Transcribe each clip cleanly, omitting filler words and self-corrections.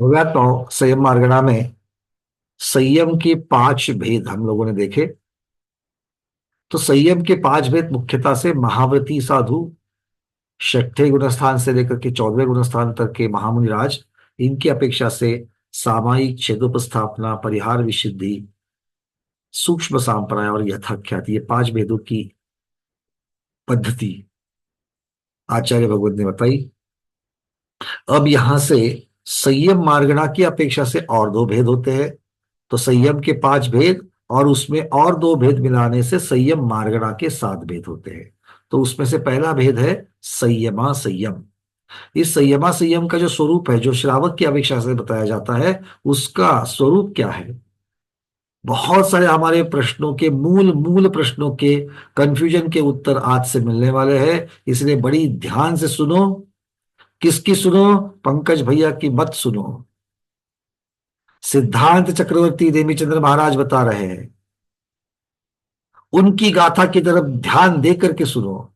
हो गया। तो संयम मार्गणा में संयम के 5 भेद हम लोगों ने देखे। तो संयम के 5 भेद मुख्यतः से महाव्रती साधु, छठे गुणस्थान से लेकर के 14वें गुणस्थान तक के महामुनिराज, इनकी अपेक्षा से सामायिक छेदोपस्थापना, परिहार विशुद्धि, सूक्ष्म सांप्राय और यथाख्याति, ये 5 भेदों की पद्धति आचार्य भगवत ने बताई। अब यहां से संयम मार्गणा की अपेक्षा से और 2 भेद होते हैं। तो संयम के 5 भेद और उसमें और 2 भेद मिलाने से संयम मार्गणा के 7 भेद होते हैं। तो उसमें से पहला भेद है संयमा संयम। इस संयमा संयम का जो स्वरूप है, जो श्रावक की अपेक्षा से बताया जाता है, उसका स्वरूप क्या है? बहुत सारे हमारे प्रश्नों के मूल मूल प्रश्नों के कंफ्यूजन के उत्तर आज से मिलने वाले हैं, इसलिए बड़ी ध्यान से सुनो। किसकी सुनो? पंकज भैया की मत सुनो। सिद्धांत चक्रवर्ती देवीचंद्र महाराज बता रहे हैं, उनकी गाथा की तरफ ध्यान दे करके सुनो।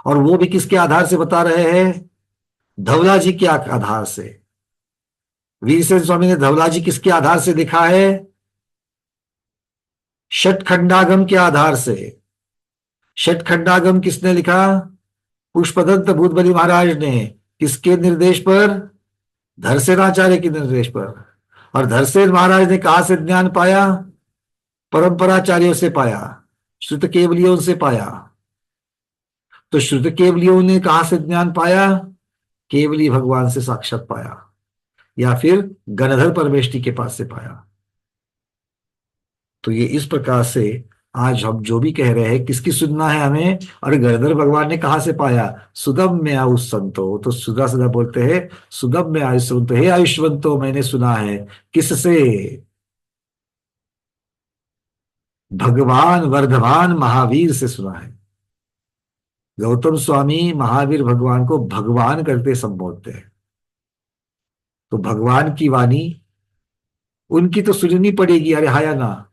और वो भी किसके आधार से बता रहे हैं? धवला जी के आधार से। वीरसेन स्वामी ने धवला जी किसके आधार से लिखा है? षटखंडागम के आधार से। षटखंडागम किसने लिखा? पुष्पदत्त भूतबली महाराज ने। किसके निर्देश पर? धरसेनाचार्य के निर्देश पर। और धरसेन महाराज ने कहा से ज्ञान पाया? परंपराचार्यों से पाया, श्रुत केवलियों से पाया। तो श्रुत केवलियों ने कहा से ज्ञान पाया? केवली भगवान से साक्षात पाया, या फिर गणधर परमेष्टि के पास से पाया। तो ये इस प्रकार से आज हम जो भी कह रहे हैं, किसकी सुनना है हमें? और गणधर भगवान ने कहा से पाया? सुदम में आयुष संतो। तो सुधा सदा बोलते हैं सुदम में आयुष संतो, हे आयुष्वंतो मैंने सुना है। किससे? भगवान वर्धमान महावीर से सुना है। गौतम स्वामी महावीर भगवान को भगवान करके संबोधते हैं। तो भगवान की वाणी उनकी तो सुननी पड़ेगी, अरे हाया ना।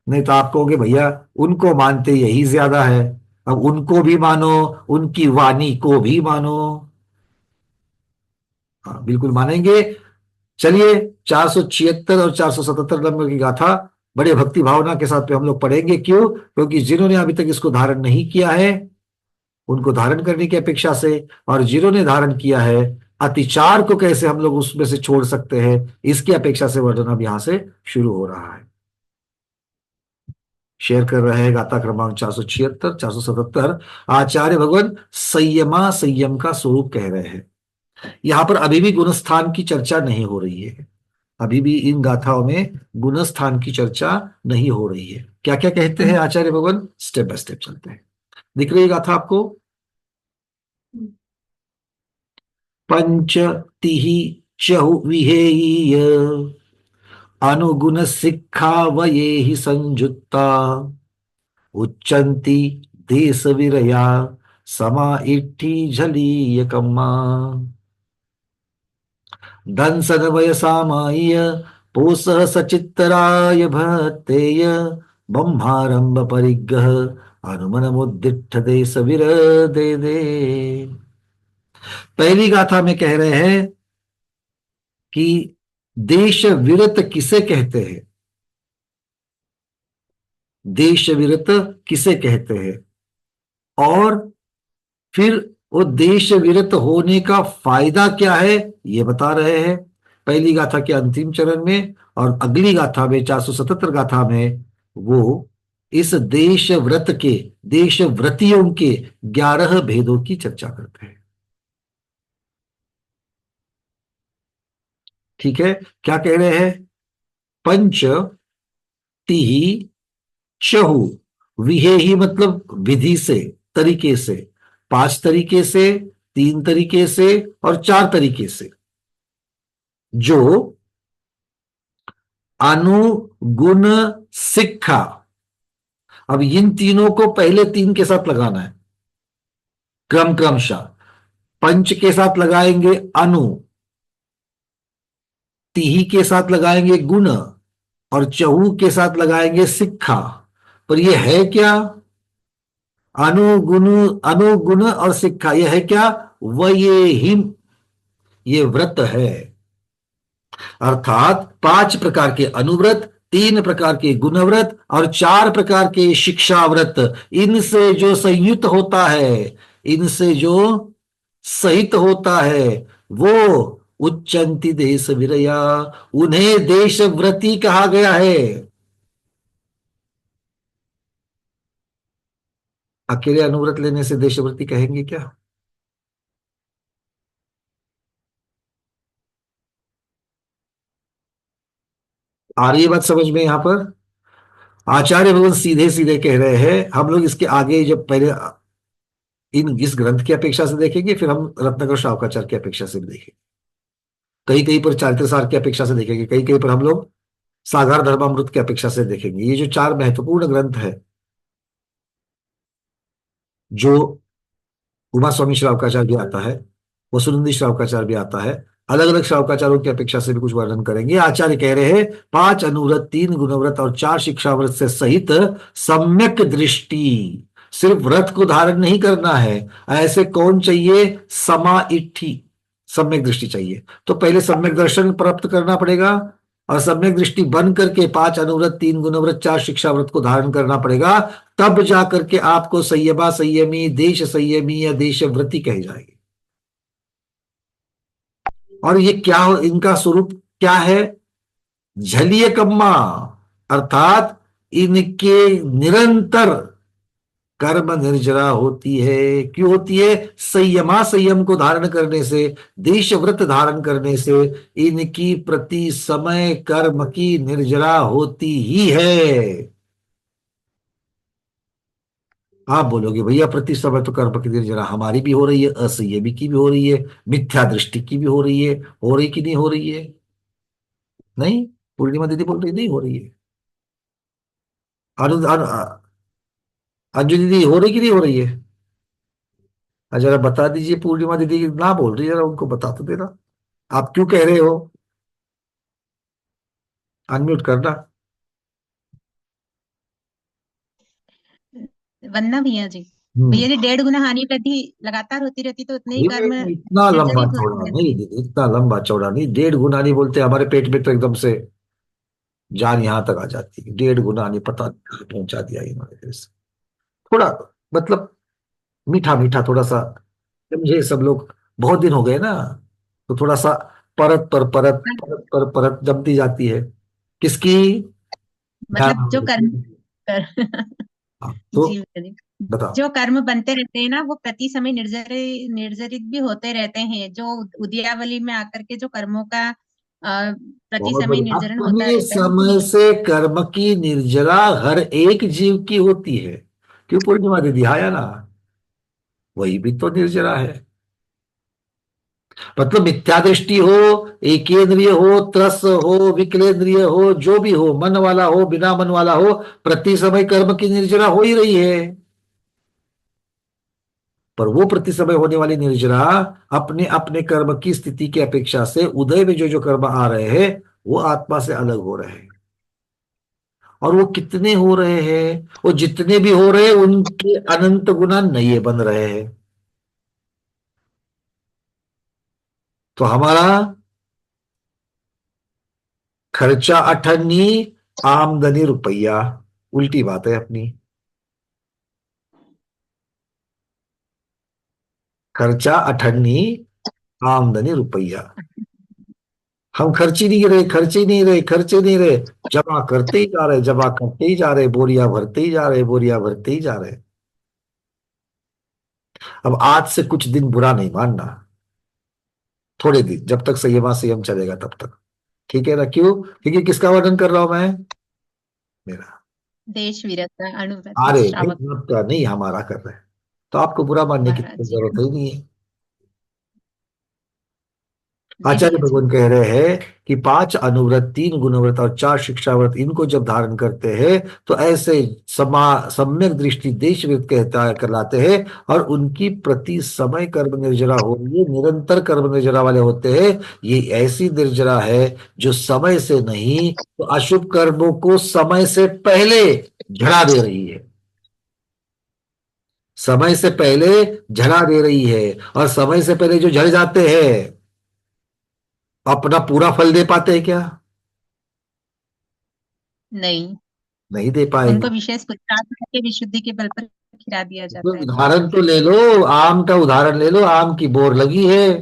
नहीं तो आप कहोगे भैया उनको मानते यही ज्यादा है, अब उनको भी मानो, उनकी वाणी को भी मानो। हाँ बिल्कुल मानेंगे। चलिए 476 और 477 नंबर की गाथा बड़े भक्ति भावना के साथ पे हम लोग पढ़ेंगे। क्यों? क्योंकि जिन्होंने अभी तक इसको धारण नहीं किया है उनको धारण करने की अपेक्षा से, और जिन्होंने धारण किया है अतिचार को कैसे हम लोग उसमें से छोड़ सकते हैं, इसकी अपेक्षा से वर्णन अब यहां से शुरू हो रहा है। शेयर कर रहे हैं गाथा क्रमांक 476 477। आचार्य भगवान संयमा संयम का स्वरूप कह रहे हैं। यहां पर अभी भी गुणस्थान की चर्चा नहीं हो रही है। अभी भी इन गाथाओं में गुणस्थान की चर्चा नहीं हो रही है। क्या क्या कहते हैं आचार्य भगवान, स्टेप बाय स्टेप चलते हैं। दिख रही है गाथा आपको? पंच तिहि चहु विहेय अनुगुण शिक्षा वये ही संयुक्ता उच्चंती देश विरया समा इट्ठी झलीय कम्मा दंसन वय सामाय पोसह सचित्तराय भत्तेय ब्रह्मारंभ परिग्रह अनुमन मुद्दिठ देश विर दे दे। पहली गाथा में कह रहे हैं कि देश विरत किसे कहते हैं? देश विरत किसे कहते हैं? और फिर वो देश विरत होने का फायदा क्या है, ये बता रहे हैं पहली गाथा के अंतिम चरण में। और अगली गाथा में 477 गाथा में वो इस देश व्रत के, देश व्रतियों के 11 भेदों की चर्चा करते हैं। ठीक है, क्या कह रहे हैं? पंच तिहि चहु विहेहि, मतलब विधि से, तरीके से, 5 तरीके से, 3 तरीके से और 4 तरीके से, जो अनुगुण शिक्षा। अब इन तीनों को पहले 3 के साथ लगाना है क्रमशः। पंच के साथ लगाएंगे अनु, तिही के साथ लगाएंगे गुण, और चहु के साथ लगाएंगे शिक्षा। पर यह है क्या? अनुगुण, अनुगुण और शिक्षा, यह है क्या? वह ये हिम, ये व्रत है। अर्थात 5 प्रकार के अनुव्रत, 3 प्रकार के गुणव्रत और 4 प्रकार के शिक्षाव्रत, इनसे जो संयुक्त होता है, इनसे जो सहित होता है, वो उच्चंती देश विरया, उन्हें देशव्रती कहा गया है। अकेले अनुव्रत लेने से देशव्रती कहेंगे क्या? आ रही है बात समझ में यहां पर? आचार्य भगवान सीधे सीधे कह रहे हैं। हम लोग इसके आगे जब पहले इन इस ग्रंथ की अपेक्षा से देखेंगे, फिर हम रत्नाकर शावकाचार्य की अपेक्षा से भी देखेंगे। कहीं कहीं पर चारित्रसार की अपेक्षा से देखेंगे, कहीं कहीं पर हम लोग साधार धर्मामृत की अपेक्षा से देखेंगे। ये जो 4 महत्वपूर्ण ग्रंथ है, जो उमा स्वामी श्रावकाचार्य भी आता है, वसुनंदी श्रावकाचार्य भी आता है, अलग अलग श्रावकाचार्यों की अपेक्षा से भी कुछ वर्णन करेंगे। आचार्य कह रहे हैं 5 अनुव्रत, 3 गुणव्रत और 4 शिक्षाव्रत से सहित सम्यक दृष्टि। सिर्फ व्रत को धारण नहीं करना है, ऐसे कौन चाहिए? समाइट्ठी, सम्यक दृष्टि चाहिए। तो पहले सम्यक दर्शन प्राप्त करना पड़ेगा, और सम्यक दृष्टि बन करके 5 अनुव्रत, 3 गुणव्रत, 4 शिक्षाव्रत को धारण करना पड़ेगा। तब जाकर के आपको संयमा संयमी, देश संयमी या देशव्रती कहे जाएंगे। और ये क्या हो, इनका स्वरूप क्या है? झलिय कम्मा, अर्थात इनके निरंतर कर्म निर्जरा होती है। क्यों होती है? संयमा संयम को धारण करने से, देश व्रत धारण करने से इनकी प्रति समय कर्म की निर्जरा होती ही है। आप बोलोगे भैया प्रति समय तो कर्म की निर्जरा हमारी भी हो रही है, असंयमी की भी हो रही है, मिथ्या दृष्टि की भी हो रही कि नहीं हो रही है? नहीं, पूर्णिमा दीदी बोल रही नहीं हो रही है। अंजू दीदी हो रही कि नहीं हो रही है? जरा बता दीजिए, पूर्णिमा दीदी ना बोल रही है, जरा उनको बता तो देना। आप क्यों कह रहे हो? अनम्यूट करना। वंदना भैया जी। हम्म। भैया जी, 1.5 गुना हानि वृद्धि लगातार होती रहती तो उतने ही कर्म ये इतना लंबा निर्जरित चौड़ा होते नहीं रहते। दीदी, इतना लंबा चौड़ा नहीं। 1.5 गुना नहीं बोलते, हमारे पेट में तो एकदम से जान यहां तक आ जाती है। 1.5 गुना नहीं, पता नहीं कहाँ पहुंचा दिया इन्होंने फिर से। थोड़ा मतलब मीठा मीठा थोड़ा सा, समझे सब लोग। बहुत दिन हो गए ना, तो थोड़ा सा परत पर परत, परत पर परत जमती जाती है। किसकी? मतलब जो कर्म ध्यान। कर हाँ, तो जी भैया जी, बताओ। जो कर्म बनते रहते हैं ना, वो प्रति समय निर्जरित भी होते रहते हैं। जो उद्यावली में आकर के जो कर्मों का प्रति बहुत समय बढ़िया। निर्जरण होता अपने रहता है वो समय से कर्म की निर्जरा हर एक जीव की होती है। क्यों पूर्णिमा दीदी आया ना, वही भी तो निर्जरा है। मतलब मिथ्या दृष्टि हो, एकेंद्रिय हो, त्रस हो, विकलेंद्रिय हो, जो भी हो, मन वाला हो, बिना मन वाला हो, प्रति समय कर्म की निर्जरा हो ही रही है। पर वो प्रति समय होने वाली निर्जरा अपने अपने कर्म की स्थिति की अपेक्षा से उदय में जो जो कर्म आ रहे हैं, वो आत्मा से अलग हो रहे हैं। और वो कितने हो रहे हैं? वो जितने भी हो रहे हैं उनके अनंत गुना नए बन रहे हैं। तो हमारा खर्चा अठन्नी, आमदनी रुपया, उल्टी बात है अपनी। खर्चा अठन्नी, आमदनी रुपया। हम खर्च ही नहीं रहे, खर्च ही नहीं रहे, खर्च ही नहीं रहे। जमा करते ही जा रहे, जमा करते ही जा रहे, बोरिया भरते ही जा रहे, बोरिया भरते ही जा रहे। अब आज से कुछ दिन बुरा नहीं मानना, थोड़े दिन, जब तक संयमा संयम चलेगा तब तक। ठीक है ना? क्यों? क्योंकि किसका वर्णन कर रहा हूं मैं? मेरा। देश वीरता का अनुव्रत अरे भाई, श्रावक आपका नहीं, हमारा कर रहे हैं। तो आपको बुरा मानने की महाराज तो जी। जरूरत ही नहीं है। जी आचार्य भैया जी। भगवान कह रहे हैं कि 5 अनुव्रत, 3 गुणव्रत और 4 शिक्षाव्रत, इनको जब धारण करते हैं तो ऐसे सम्यक दृष्टि देशव्रत कहता कहलाते हैं। और उनकी प्रति समय कर्म निर्जरा हो रही है, निरंतर कर्म निर्जरा वाले होते हैं। ये ऐसी निर्जरा है जो समय से नहीं, तो अशुभ कर्मों को समय से पहले झड़ा दे रही है। समय से पहले झड़ा दे रही है। और समय से पहले जो झड़ जाते हैं, अपना पूरा फल दे पाते हैं क्या? नहीं, नहीं दे उनको पाएंगे। विशेष पुरुषार्थ करके विशुद्धि के बल पर खिला दिया तो जाता है। उदाहरण तो ले लो, आम का उदाहरण ले लो। आम की बोर लगी है,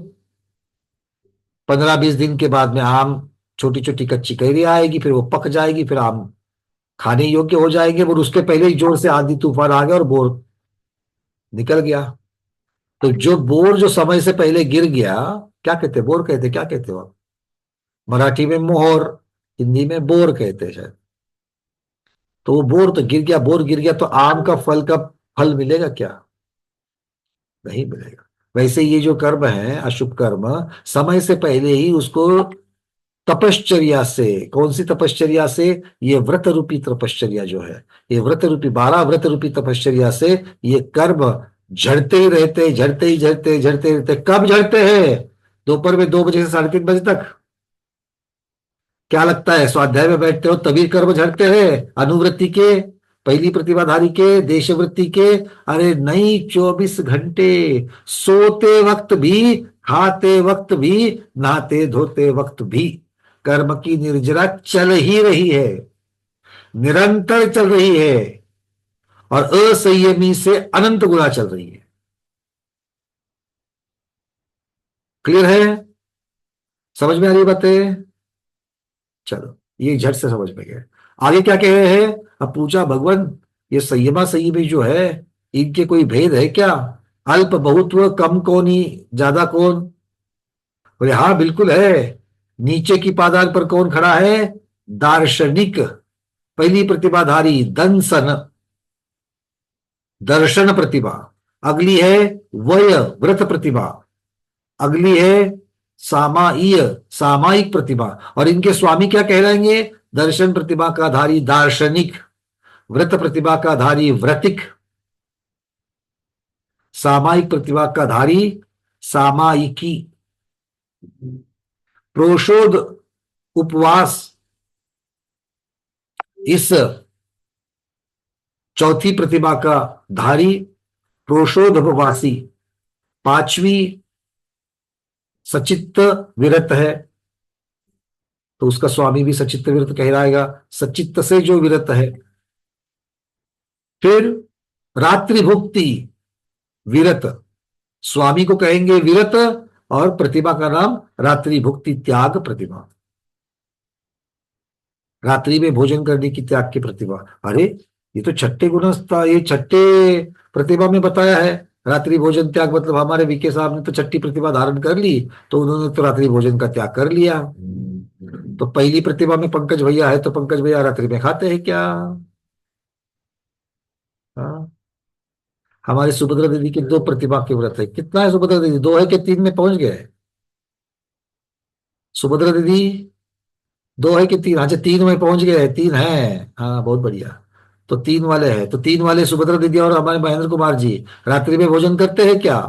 15-20 दिन के बाद में आम, छोटी छोटी कच्ची कैरी आएगी, फिर वो पक जाएगी, फिर आम खाने योग्य हो जाएंगे। और उसके पहले ही जोर से आंधी तूफान आ गया और बोर निकल गया। तो जो बोर जो समय से पहले गिर गया, क्या कहते, बोर कहते, क्या कहते हो आप? मराठी में मोहर, हिंदी में बोर कहते हैं शायद। तो वो बोर तो गिर गया, बोर गिर गया, तो आम का फल का फल मिलेगा क्या? नहीं मिलेगा। वैसे ये जो कर्म है अशुभ कर्म, समय से पहले ही उसको तपश्चर्या से, कौन सी तपश्चर्या से? ये व्रत रूपी तपश्चर्या जो है, ये व्रत रूपी 12 व्रत रूपी तपश्चर्या से ये कर्म झड़ते ही रहते, झड़ते ही झड़ते, झड़ते रहते। कब झड़ते हैं? दोपहर में 2 बजे से 3:30 बजे तक। क्या लगता है, स्वाध्याय में बैठते हो तभी कर्म झड़ते हैं? अनुवृत्ति के, पहली प्रतिभाधारी के, देशवृत्ति के? अरे नहीं, 24 घंटे, सोते वक्त भी, खाते वक्त भी, नहाते धोते वक्त भी कर्म की निर्जरा चल ही रही है, निरंतर चल रही है, और असंयमी से अनंत गुना चल रही है। क्लियर है? समझ में आ रही बातें? चलो, ये झट से समझ में गए। आगे क्या कह रहे हैं? अब पूछा भगवान, ये संयमा संयमी जो है, इनके कोई भेद है क्या? अल्प बहुत्व, कम कौन ही, ज्यादा कौन? बोले हाँ बिल्कुल है। नीचे की पादान पर कौन खड़ा है? दार्शनिक, पहली प्रतिभाधारी दंसन, दर्शन प्रतिभा। अगली है वय व्रत प्रतिभा। अगली है सामाईय, सामायिक प्रतिभा। और इनके स्वामी क्या कहलाएंगे? दर्शन प्रतिभा का धारी दार्शनिक, व्रत प्रतिभा का धारी व्रतिक, सामायिक प्रतिभा का धारी सामायिकी। प्रोषोध उपवास, इस चौथी प्रतिभा का धारी प्रोषोध उपवासी। पांचवी सचित्त विरत है, तो उसका स्वामी भी सचित्त विरत कहलाएगा, सचित्त से जो विरत है। फिर रात्रि भुक्ति विरत, स्वामी को कहेंगे विरत, और प्रतिभा का नाम रात्रि भुक्ति त्याग प्रतिभा, रात्रि में भोजन करने की त्याग की प्रतिभा। अरे, ये तो छठे गुणस्था, ये छठे प्रतिभा में बताया है। रात्रि भोजन त्याग मतलब हमारे वीके साहब ने तो छठी प्रतिभा धारण कर ली, तो उन्होंने तो रात्रि भोजन का त्याग कर लिया। तो पहली प्रतिभा में पंकज भैया है, तो पंकज भैया रात्रि में खाते हैं क्या? हाँ। हमारी सुभद्रा दीदी की 2 प्रतिभा के व्रत है। कितना है सुभद्रा दीदी, 2 है कि 3 में पहुंच गए? सुभद्रा दीदी 2 है कि 3? अच्छा, 3 में पहुंच गए, 3 है। हाँ बहुत बढ़िया। तो 3 वाले हैं, तो 3 वाले सुभद्रा दीदी और हमारे महेंद्र कुमार जी रात्रि में भोजन करते हैं क्या?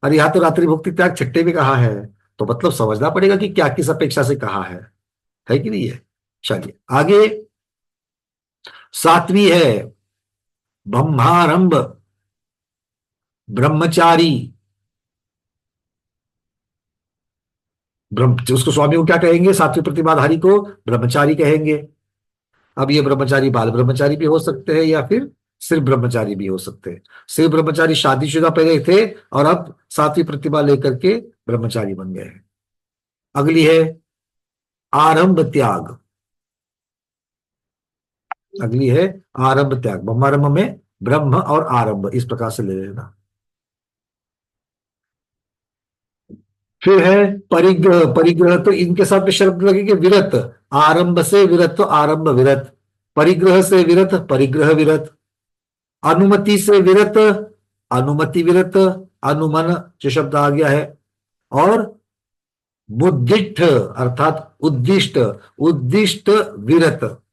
और यहाँ तो रात्रि भुक्ति त्याग छठे में कहा है, तो मतलब समझना पड़ेगा कि क्या किस अपेक्षा से कहा है कि नहीं है? चलिए आगे, सातवीं है ब्रह्मारंभ ब्रह्मचारी। ब्रह्म, उसको स्वामी को क्या कहेंगे? सातवीं प्रतिभाधारी को ब्रह्मचारी कहेंगे। अब ये ब्रह्मचारी बाल ब्रह्मचारी भी हो सकते हैं, या फिर सिर्फ ब्रह्मचारी भी हो सकते हैं। सिर्फ ब्रह्मचारी शादीशुदा पहले थे, और अब सातवीं प्रतिभा लेकर के ब्रह्मचारी बन गए हैं। अगली है आरंभ त्याग। अगली है आरंभ त्याग, ब्रह्मारंभ में ब्रह्म और आरंभ, इस प्रकार से ले लेना। फिर है परिग्रह। परिग्रह तो इनके साथ में शब्द लगेंगे विरत, आरंभ से विरत तो आरंभ विरत, परिग्रह से विरत परिग्रह विरत, अनुमति से विरत अनुमति विरत, अनुमन जो शब्द आ गया है, और बुद्धिष्ठ अर्थात उद्दिष्ट, उद्दिष्ट विरत।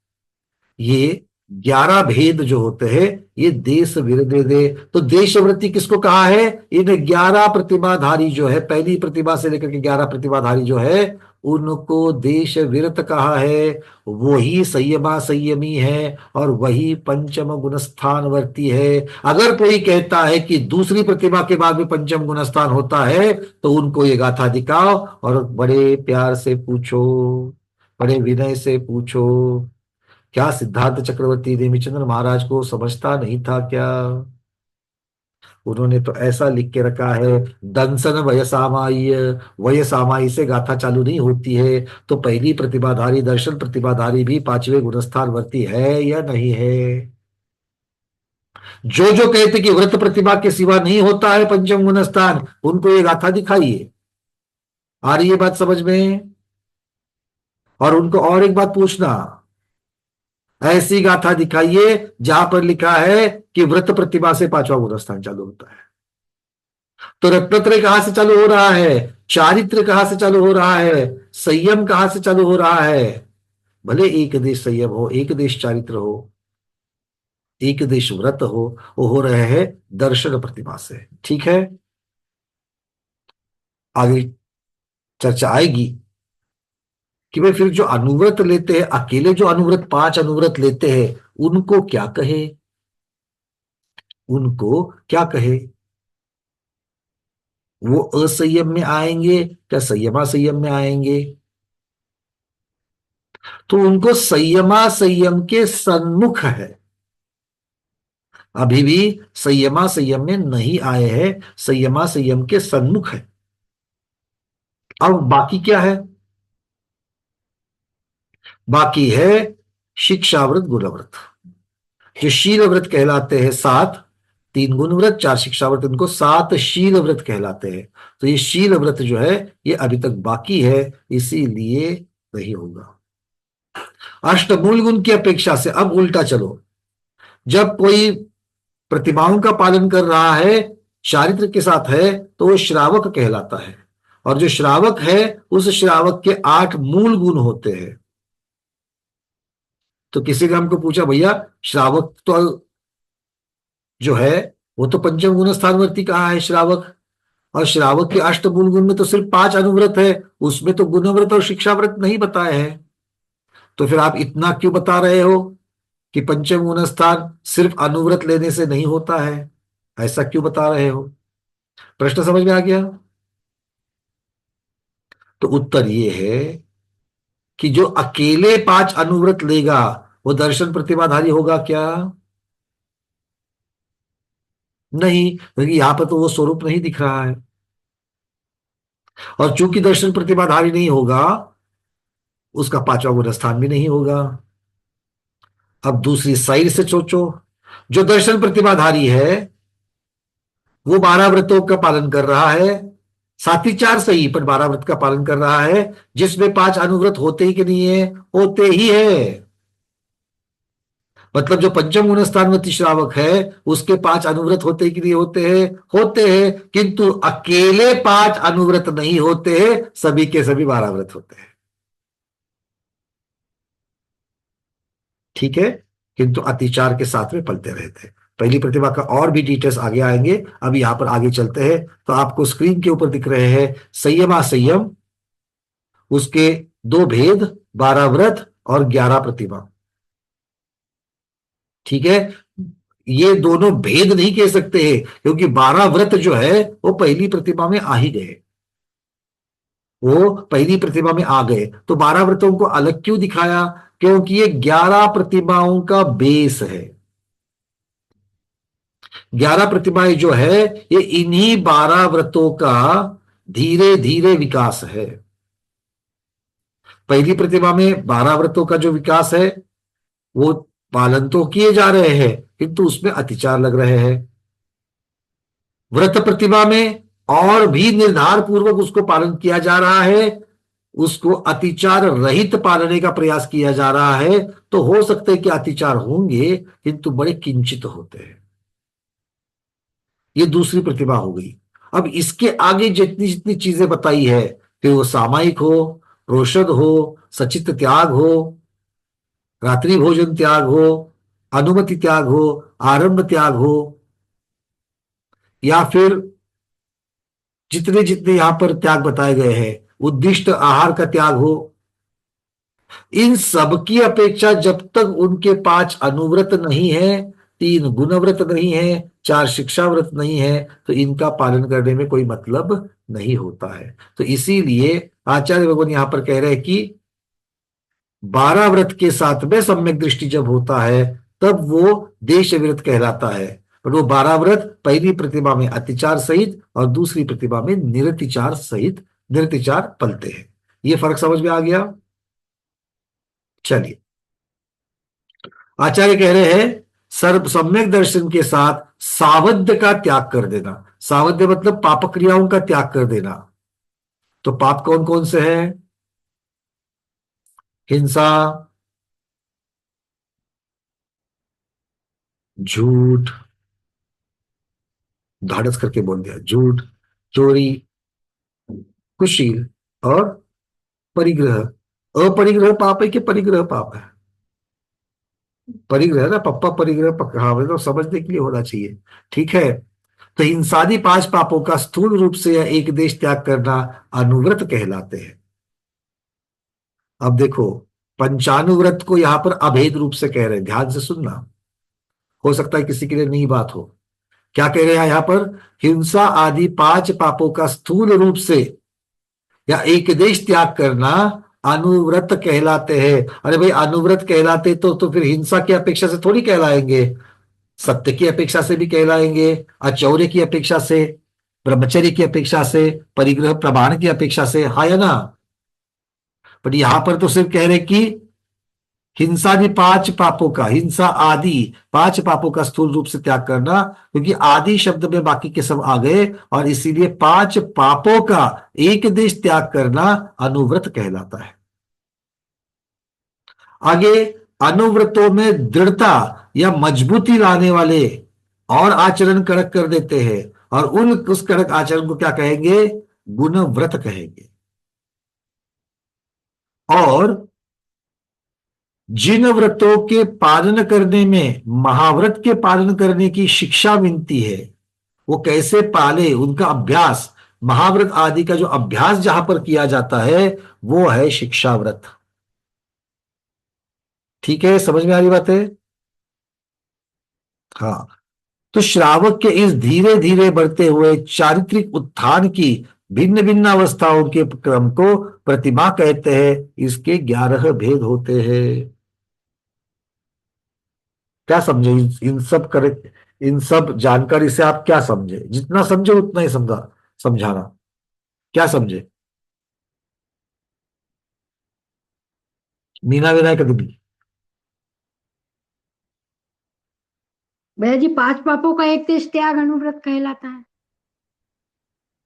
ये 11 भेद जो होते हैं ये देश दे। तो देशवृत्ति किसको कहा है? इन 11 प्रतिमाधारी जो है, पहली प्रतिमा से लेकर के 11 प्रतिमाधारी जो है, उनको देश विरत कहा है। वही संयमा संयमी है और वही पंचम गुण स्थानवर्ती है। अगर कोई कहता है कि दूसरी प्रतिमा के बाद भी पंचम गुण स्थान होता है, तो उनको ये गाथा दिखाओ और बड़े प्यार से पूछो, बड़े विनय से पूछो, क्या सिद्धार्थ चक्रवर्ती नेमिचंद्र महाराज को समझता नहीं था क्या? उन्होंने तो ऐसा लिख के रखा है, दंसन वय सामाई से गाथा चालू नहीं होती है। तो पहली प्रतिभाधारी दर्शन प्रतिभाधारी भी पांचवें गुणस्थान वर्ती है या नहीं है? जो जो कहते कि व्रत प्रतिभा के सिवा नहीं होता है पंचम गुणस्थान, उनको ये गाथा दिखाइए। आ रही है बात समझ में? और उनको और एक बात पूछना, ऐसी गाथा दिखाइए जहां पर लिखा है कि व्रत प्रतिभा से पांचवा गुणस्थान चालू होता है। तो रत्नत्रय कहां से चालू हो रहा है? चारित्र कहां से चालू हो रहा है? संयम कहां से चालू हो रहा है? भले एक देश संयम हो, एक देश चारित्र हो, एक देश व्रत वो हो रहे हैं दर्शन प्रतिभा से। ठीक है, आगे चर्चा आएगी कि भाई फिर जो अनुव्रत लेते हैं, अकेले जो अनुव्रत 5 अनुव्रत लेते हैं, उनको क्या कहे? उनको क्या कहे? वो असंयम में आएंगे क्या संयमा संयम में आएंगे? तो उनको संयमा संयम के सन्मुख है, अभी भी संयमा संयम में नहीं आए हैं, संयमा संयम के सन्मुख है। अब बाकी क्या है? बाकी है शिक्षाव्रत गुणव्रत, जो शील व्रत कहलाते हैं 7, 3 गुण व्रत 4 शिक्षाव्रत, इनको 7 शील व्रत कहलाते हैं। तो ये शील व्रत जो है ये अभी तक बाकी है, इसीलिए नहीं होगा। अष्टमूल गुण की अपेक्षा से अब उल्टा चलो, जब कोई प्रतिमाओं का पालन कर रहा है, चारित्र के साथ है, तो वो श्रावक कहलाता है। और जो श्रावक है, उस श्रावक के 8 मूल गुण होते हैं। तो किसी ने हमको पूछा, भैया श्रावक तो जो है वो तो पंचम गुण स्थानवर्ती कहाँ है श्रावक, और श्रावक के अष्टमूल गुण में तो सिर्फ 5 अनुव्रत है, उसमें तो गुणव्रत और शिक्षाव्रत नहीं बताए हैं। तो फिर आप इतना क्यों बता रहे हो कि पंचम गुण स्थान सिर्फ अनुव्रत लेने से नहीं होता है? ऐसा क्यों बता रहे हो? प्रश्न समझ में आ गया? तो उत्तर ये है कि जो अकेले 5 अनुव्रत लेगा वो दर्शन प्रतिभाधारी होगा क्या? नहीं, क्योंकि यहां पर तो वो स्वरूप नहीं दिख रहा है। और चूंकि दर्शन प्रतिभाधारी नहीं होगा, उसका 5वां गुण स्थान भी नहीं होगा। अब दूसरी साइड से सोचो, जो दर्शन प्रतिभाधारी है वो 12 व्रतों का पालन कर रहा है, साथ ही 4 सही पर 12 व्रत का पालन कर रहा है, जिसमें 5 अनुव्रत होते ही कि नहीं है? होते ही है। मतलब जो पंचम गुण स्थानवती श्रावक है, उसके 5 अनुव्रत होते ही कि नहीं होते हैं? होते हैं, किंतु अकेले 5 अनुव्रत नहीं होते हैं, सभी के सभी 12 व्रत होते हैं। ठीक है, किंतु अतिचार के साथ में पलते रहते हैं। पहली प्रतिभा का और भी डिटेल्स आगे आएंगे, अभी यहां पर आगे चलते हैं। तो आपको स्क्रीन के ऊपर दिख रहे हैं संयमा संयम, उसके 2 भेद, 12 व्रत और 11 प्रतिभा। ठीक है, ये दोनों भेद नहीं कह सकते हैं, क्योंकि 12 व्रत जो है वो पहली प्रतिभा में आ ही गए, वो पहली प्रतिभा में आ गए। तो 12 व्रतों को अलग क्यों दिखाया? क्योंकि ये 11 प्रतिभाओं का बेस है। 11 प्रतिभाएं जो है ये इन्हीं 12 व्रतों का धीरे धीरे विकास है। पहली प्रतिभा में 12 व्रतों का जो विकास है वो पालन तो किए जा रहे हैं, किंतु उसमें अतिचार लग रहे हैं। व्रत प्रतिभा में और भी निर्धार पूर्वक उसको पालन किया जा रहा है, उसको अतिचार रहित पालने का प्रयास किया जा रहा है। तो हो सकता है कि अतिचार होंगे, किंतु बड़े किंचित होते हैं। ये दूसरी प्रतिभा हो गई। अब इसके आगे जितनी जितनी चीजें बताई है, फिर वो सामायिक हो, प्रोषद हो, सचित त्याग हो, रात्रि भोजन त्याग हो, अनुमति त्याग हो, आरंभ त्याग हो, या फिर जितने जितने यहां पर त्याग बताए गए हैं, उद्दिष्ट आहार का त्याग हो, इन सब की अपेक्षा जब तक उनके 5 अनुव्रत नहीं है, 3 गुणव्रत नहीं है, 4 शिक्षा व्रत नहीं है, तो इनका पालन करने में कोई मतलब नहीं होता है। तो इसीलिए आचार्य भगवान यहां पर कह रहे हैं कि 12 व्रत के साथ में सम्यक दृष्टि जब होता है तब वो देश व्रत कहलाता है। पर वो 12 व्रत पहली प्रतिमा में अतिचार सहित और दूसरी प्रतिमा में निरतिचार सहित, निरतिचार पलते हैं। ये फर्क समझ में आ गया? चलिए, आचार्य कह रहे हैं सर्व सम्यक दर्शन के साथ सावध्य का त्याग कर देना। सावध्य मतलब पाप क्रियाओं का त्याग कर देना। तो पाप कौन कौन से हैं? हिंसा, झूठ, धाड़स करके बोल दिया, झूठ, चोरी, कुशील और परिग्रह। अपरिग्रह पाप है कि परिग्रह पाप है? परिग्रह ना, पप्पा परिग्रह हाँ, मतलब समझने के लिए होना चाहिए। ठीक है, तो इंसानी 5 पापों का स्थूल रूप से या एक देश त्याग करना अनुव्रत कहलाते हैं। अब देखो, पंचानुव्रत को यहां पर अभेद रूप से कह रहे हैं, ध्यान से सुनना, हो सकता है किसी के लिए नई बात हो। क्या कह रहे हैं यहां पर? हिंसा आदि 5 पापों का स्थूल रूप से या एक देश त्याग करना अनुव्रत कहलाते हैं। अरे भाई, अनुव्रत कहलाते तो फिर हिंसा की अपेक्षा से थोड़ी कहलाएंगे, सत्य की अपेक्षा से भी कहलाएंगे, अचौर्य की अपेक्षा से, ब्रह्मचर्य की अपेक्षा से, परिग्रह प्रमाण की अपेक्षा से, हाँ या ना? पर यहां पर तो सिर्फ कह रहे कि हिंसा भी 5 पापों का, हिंसा आदि 5 पापों का स्थूल रूप से त्याग करना, क्योंकि आदि शब्द में बाकी के सब आ गए और इसीलिए 5 पापों का एक देश त्याग करना अनुव्रत कहलाता है। आगे, अनुव्रतों में दृढ़ता या मजबूती लाने वाले और आचरण कड़क कर देते हैं, और उस कड़क आचरण को क्या कहेंगे? गुणव्रत कहेंगे। और जिन व्रतों के पालन करने में महाव्रत के पालन करने की शिक्षा मिलती है, वो कैसे पाले, उनका अभ्यास, महाव्रत आदि का जो अभ्यास जहां पर किया जाता है वो है शिक्षा व्रत। ठीक है, समझ में आ रही बात है? हाँ। तो श्रावक के इस धीरे धीरे बढ़ते हुए चारित्रिक उत्थान की भिन्न भिन्न अवस्थाओं के क्रम को प्रतिमा कहते हैं। इसके 11 भेद होते हैं। क्या समझे इन सब करे, इन सब जानकारी से आप क्या समझे? जितना समझे उतना ही समझाना। क्या समझे? मीना विनायक दीदी। भैया जी, 5 पापों का एक देश त्याग अनुव्रत कहलाता है।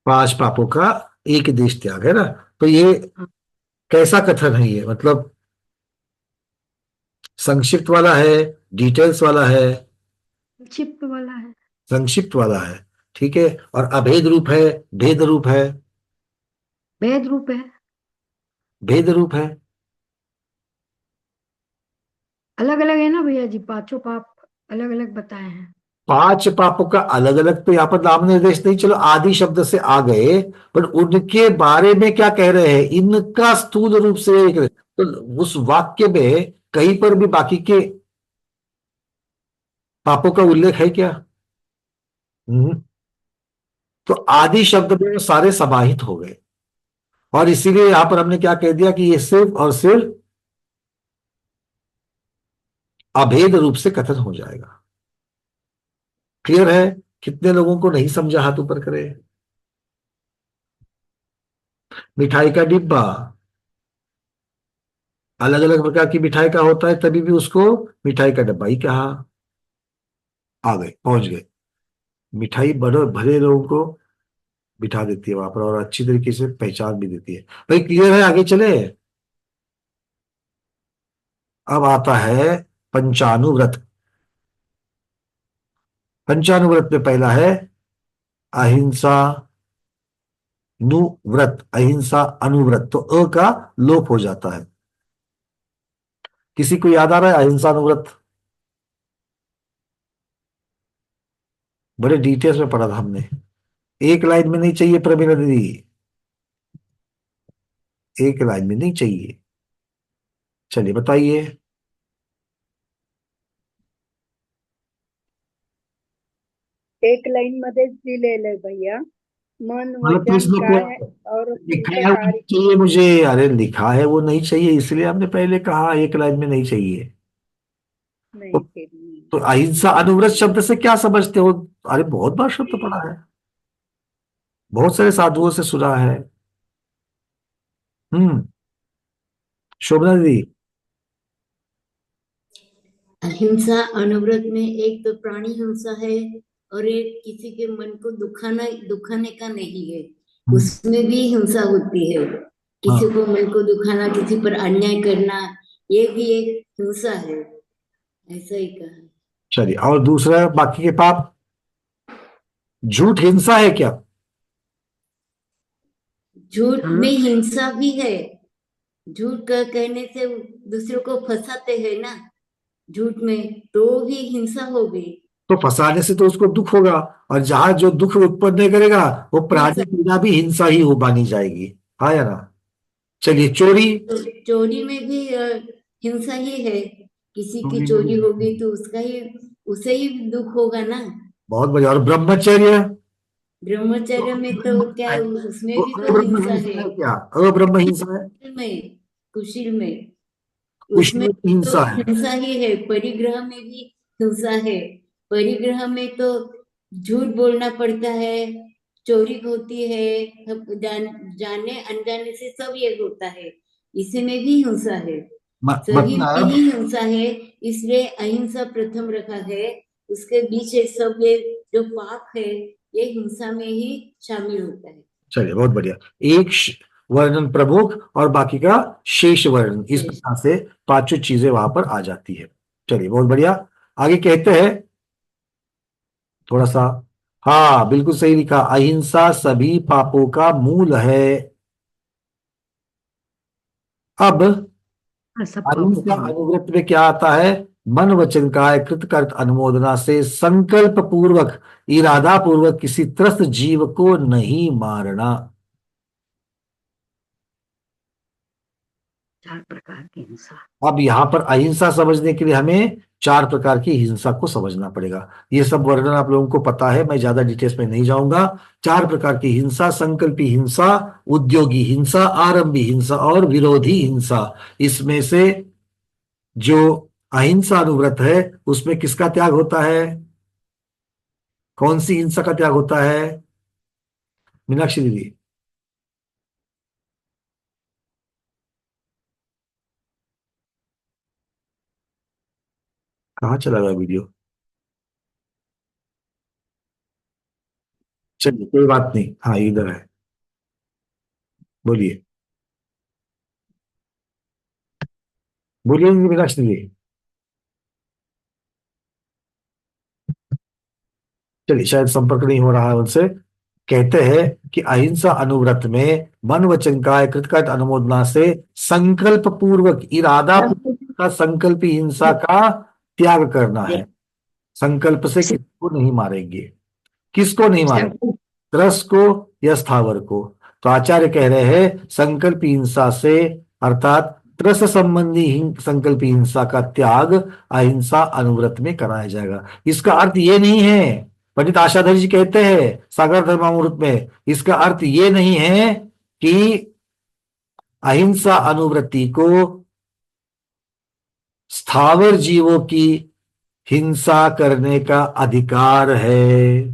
5 पापों का एक देश त्याग है ना? तो ये हाँ, कैसा कथन है? ये मतलब संक्षिप्त वाला है, डिटेल्स वाला है? संक्षिप्त वाला है। संक्षिप्त वाला है, ठीक है। और अभेद रूप है, भेद रूप है? भेद रूप है। भेद रूप है। अलग अलग है ना भैया जी, 5 पाप अलग अलग बताए हैं। 5 पापों का अलग अलग तो यहाँ पर नाम निर्देश नहीं, चलो आदि शब्द से आ गए, पर उनके बारे में क्या कह रहे हैं? इनका स्थूल रूप से एक, तो उस वाक्य में कहीं पर भी बाकी के पापों का उल्लेख है क्या? हम्म। तो आदि शब्द में वो सारे समाहित हो गए, और इसीलिए यहां पर हमने क्या कह दिया कि ये सिर्फ और सिर्फ अभेद रूप से कथन हो जाएगा। क्लियर है? कितने लोगों को नहीं समझा, हाथ ऊपर करे। मिठाई का डिब्बा, अलग अलग प्रकार की मिठाई का होता है, तभी भी उसको मिठाई का डब्बा ही कहा। आ गए, पहुंच गए। मिठाई बड़े भले लोगों को बिठा देती है वहां पर, और अच्छी तरीके से पहचान भी देती है। भाई क्लियर है? आगे चले। अब आता है पंचानुव्रत। पंचानुव्रत में पहला है अहिंसा नुव्रत, अहिंसा अनुव्रत, तो अ का लोप हो जाता है। किसी को याद आ रहा है अहिंसा अनुव्रत? बड़े डिटेल्स में पढ़ा था हमने। एक लाइन में नहीं चाहिए प्रमीला दीदी, एक लाइन में नहीं चाहिए। चलिए बताइए। एक लाईन मध्येच दिलेलं आहे भैया, मन मतलब तो वचन इसमें काय कोई और लिखा है वो नहीं कार्य चाहिए मुझे, अरे लिखा है वो नहीं चाहिए, इसलिए हमने पहले कहा एक लाइन में नहीं चाहिए। तो, नहीं केली। तो अहिंसा अनुव्रत शब्द से क्या समझते हो? अरे बहुत बार शब्द पढ़ा है, बहुत सारे साधुओं से सुना है। हम्म। शोभना दीदी। अहिंसा अनुव्रत में एक तो प्राणी हिंसा है और एक किसी के मन को दुखाने का नहीं है, उसमें भी हिंसा होती है। किसी हाँ को मन को दुखाना, किसी पर अन्याय करना, ये भी एक हिंसा है, ऐसा ही कहा। चलिए, और दूसरा बाकी के पाप, झूठ हिंसा है क्या? झूठ हाँ में हिंसा भी है। झूठ का कहने से दूसरों को फंसाते हैं ना, झूठ में तो भी हिंसा हो गई। तो फंसाने से तो उसको दुख होगा, और जहां जो दुख उत्पन्न नहीं करेगा वो प्राणी हिंसा, पीड़ा भी हिंसा ही हो मानी जाएगी। हाँ या ना? चलिए, चोरी। तो चोरी में भी हिंसा ही है। किसी की चोरी में चोरी भी- होगी तो उसे ही दुख होगा ना। बहुत बढ़िया। और ब्रह्मचर्य? ब्रह्मचर्य में तो क्या है, उसमें वो भी तो अब्रह्म हिंसा हिंसा है। है क्या? अब्रह्म हिंसा है? में कुशील में, उसमें उष्ण तो हिंसा है? हिंसा ही है। परिग्रह में भी हिंसा है। परिग्रह में तो झूठ बोलना पड़ता है, चोरी होती है, जाने अनजाने से सब ये होता है, इसमें भी हिंसा है। सही में मतलब ही हिंसा है, इसलिए अहिंसा प्रथम रखा है। उसके बीच ये सब ये जो पाप है, ये हिंसा में ही शामिल होता है। चलिए, बहुत बढ़िया। एक वर्णन प्रमुख और बाकी का शेष वर्णन, इस शेष। प्रकार से पांचों चीजें वहां पर आ जाती है। चलिए, बहुत बढ़िया। आगे कहते हैं थोड़ा सा। हाँ, बिल्कुल सही लिखा, अहिंसा सभी पापों का मूल है। अब सब पापों अहिंसा का मूल। अनुव्रत में क्या आता है? मन वचन काया कृत कर्त अनुमोदना से संकल्प पूर्वक, इरादा पूर्वक किसी त्रस्त जीव को नहीं मारना। 4 प्रकार की हिंसा। अब यहां पर अहिंसा समझने के लिए हमें 4 प्रकार की हिंसा को समझना पड़ेगा। ये सब वर्णन आप लोगों को पता है, मैं ज्यादा डिटेल्स में नहीं जाऊंगा। 4 प्रकार की हिंसा: संकल्पी हिंसा, उद्योगी हिंसा, आरंभी हिंसा और विरोधी हिंसा। इसमें से जो अहिंसा अनुव्रत है उसमें किसका त्याग होता है? कौन सी हिंसा का त्याग होता है? मीनाक्षी दीदी। कहाँ चला गया वीडियो? चलिए, कोई बात नहीं, हाँ इधर है, बोलिए। बोलिए मीनाक्षी दीदी। चलिए, शायद संपर्क नहीं हो रहा है उनसे। कहते हैं कि अहिंसा अनुव्रत में मन वचन काया कृतकर्त अनुमोदना से संकल्प पूर्वक, इरादा पूर्वक का संकल्प ही हिंसा का त्याग करना है। संकल्प से किसी को नहीं मारेंगे। किसको नहीं मारेंगे? त्रस को या स्थावर को? तो आचार्य कह रहे हैं संकल्प हिंसा से, अर्थात त्रस संबंधी संकल्प हिंसा का त्याग अहिंसा अनुव्रत में कराया जाएगा। इसका अर्थ ये नहीं है, पंडित आशाधर जी कहते हैं सागर धर्मामृत में, इसका अर्थ ये नहीं है कि अहिंसा अनुवृत्ति को स्थावर जीवों की हिंसा करने का अधिकार है,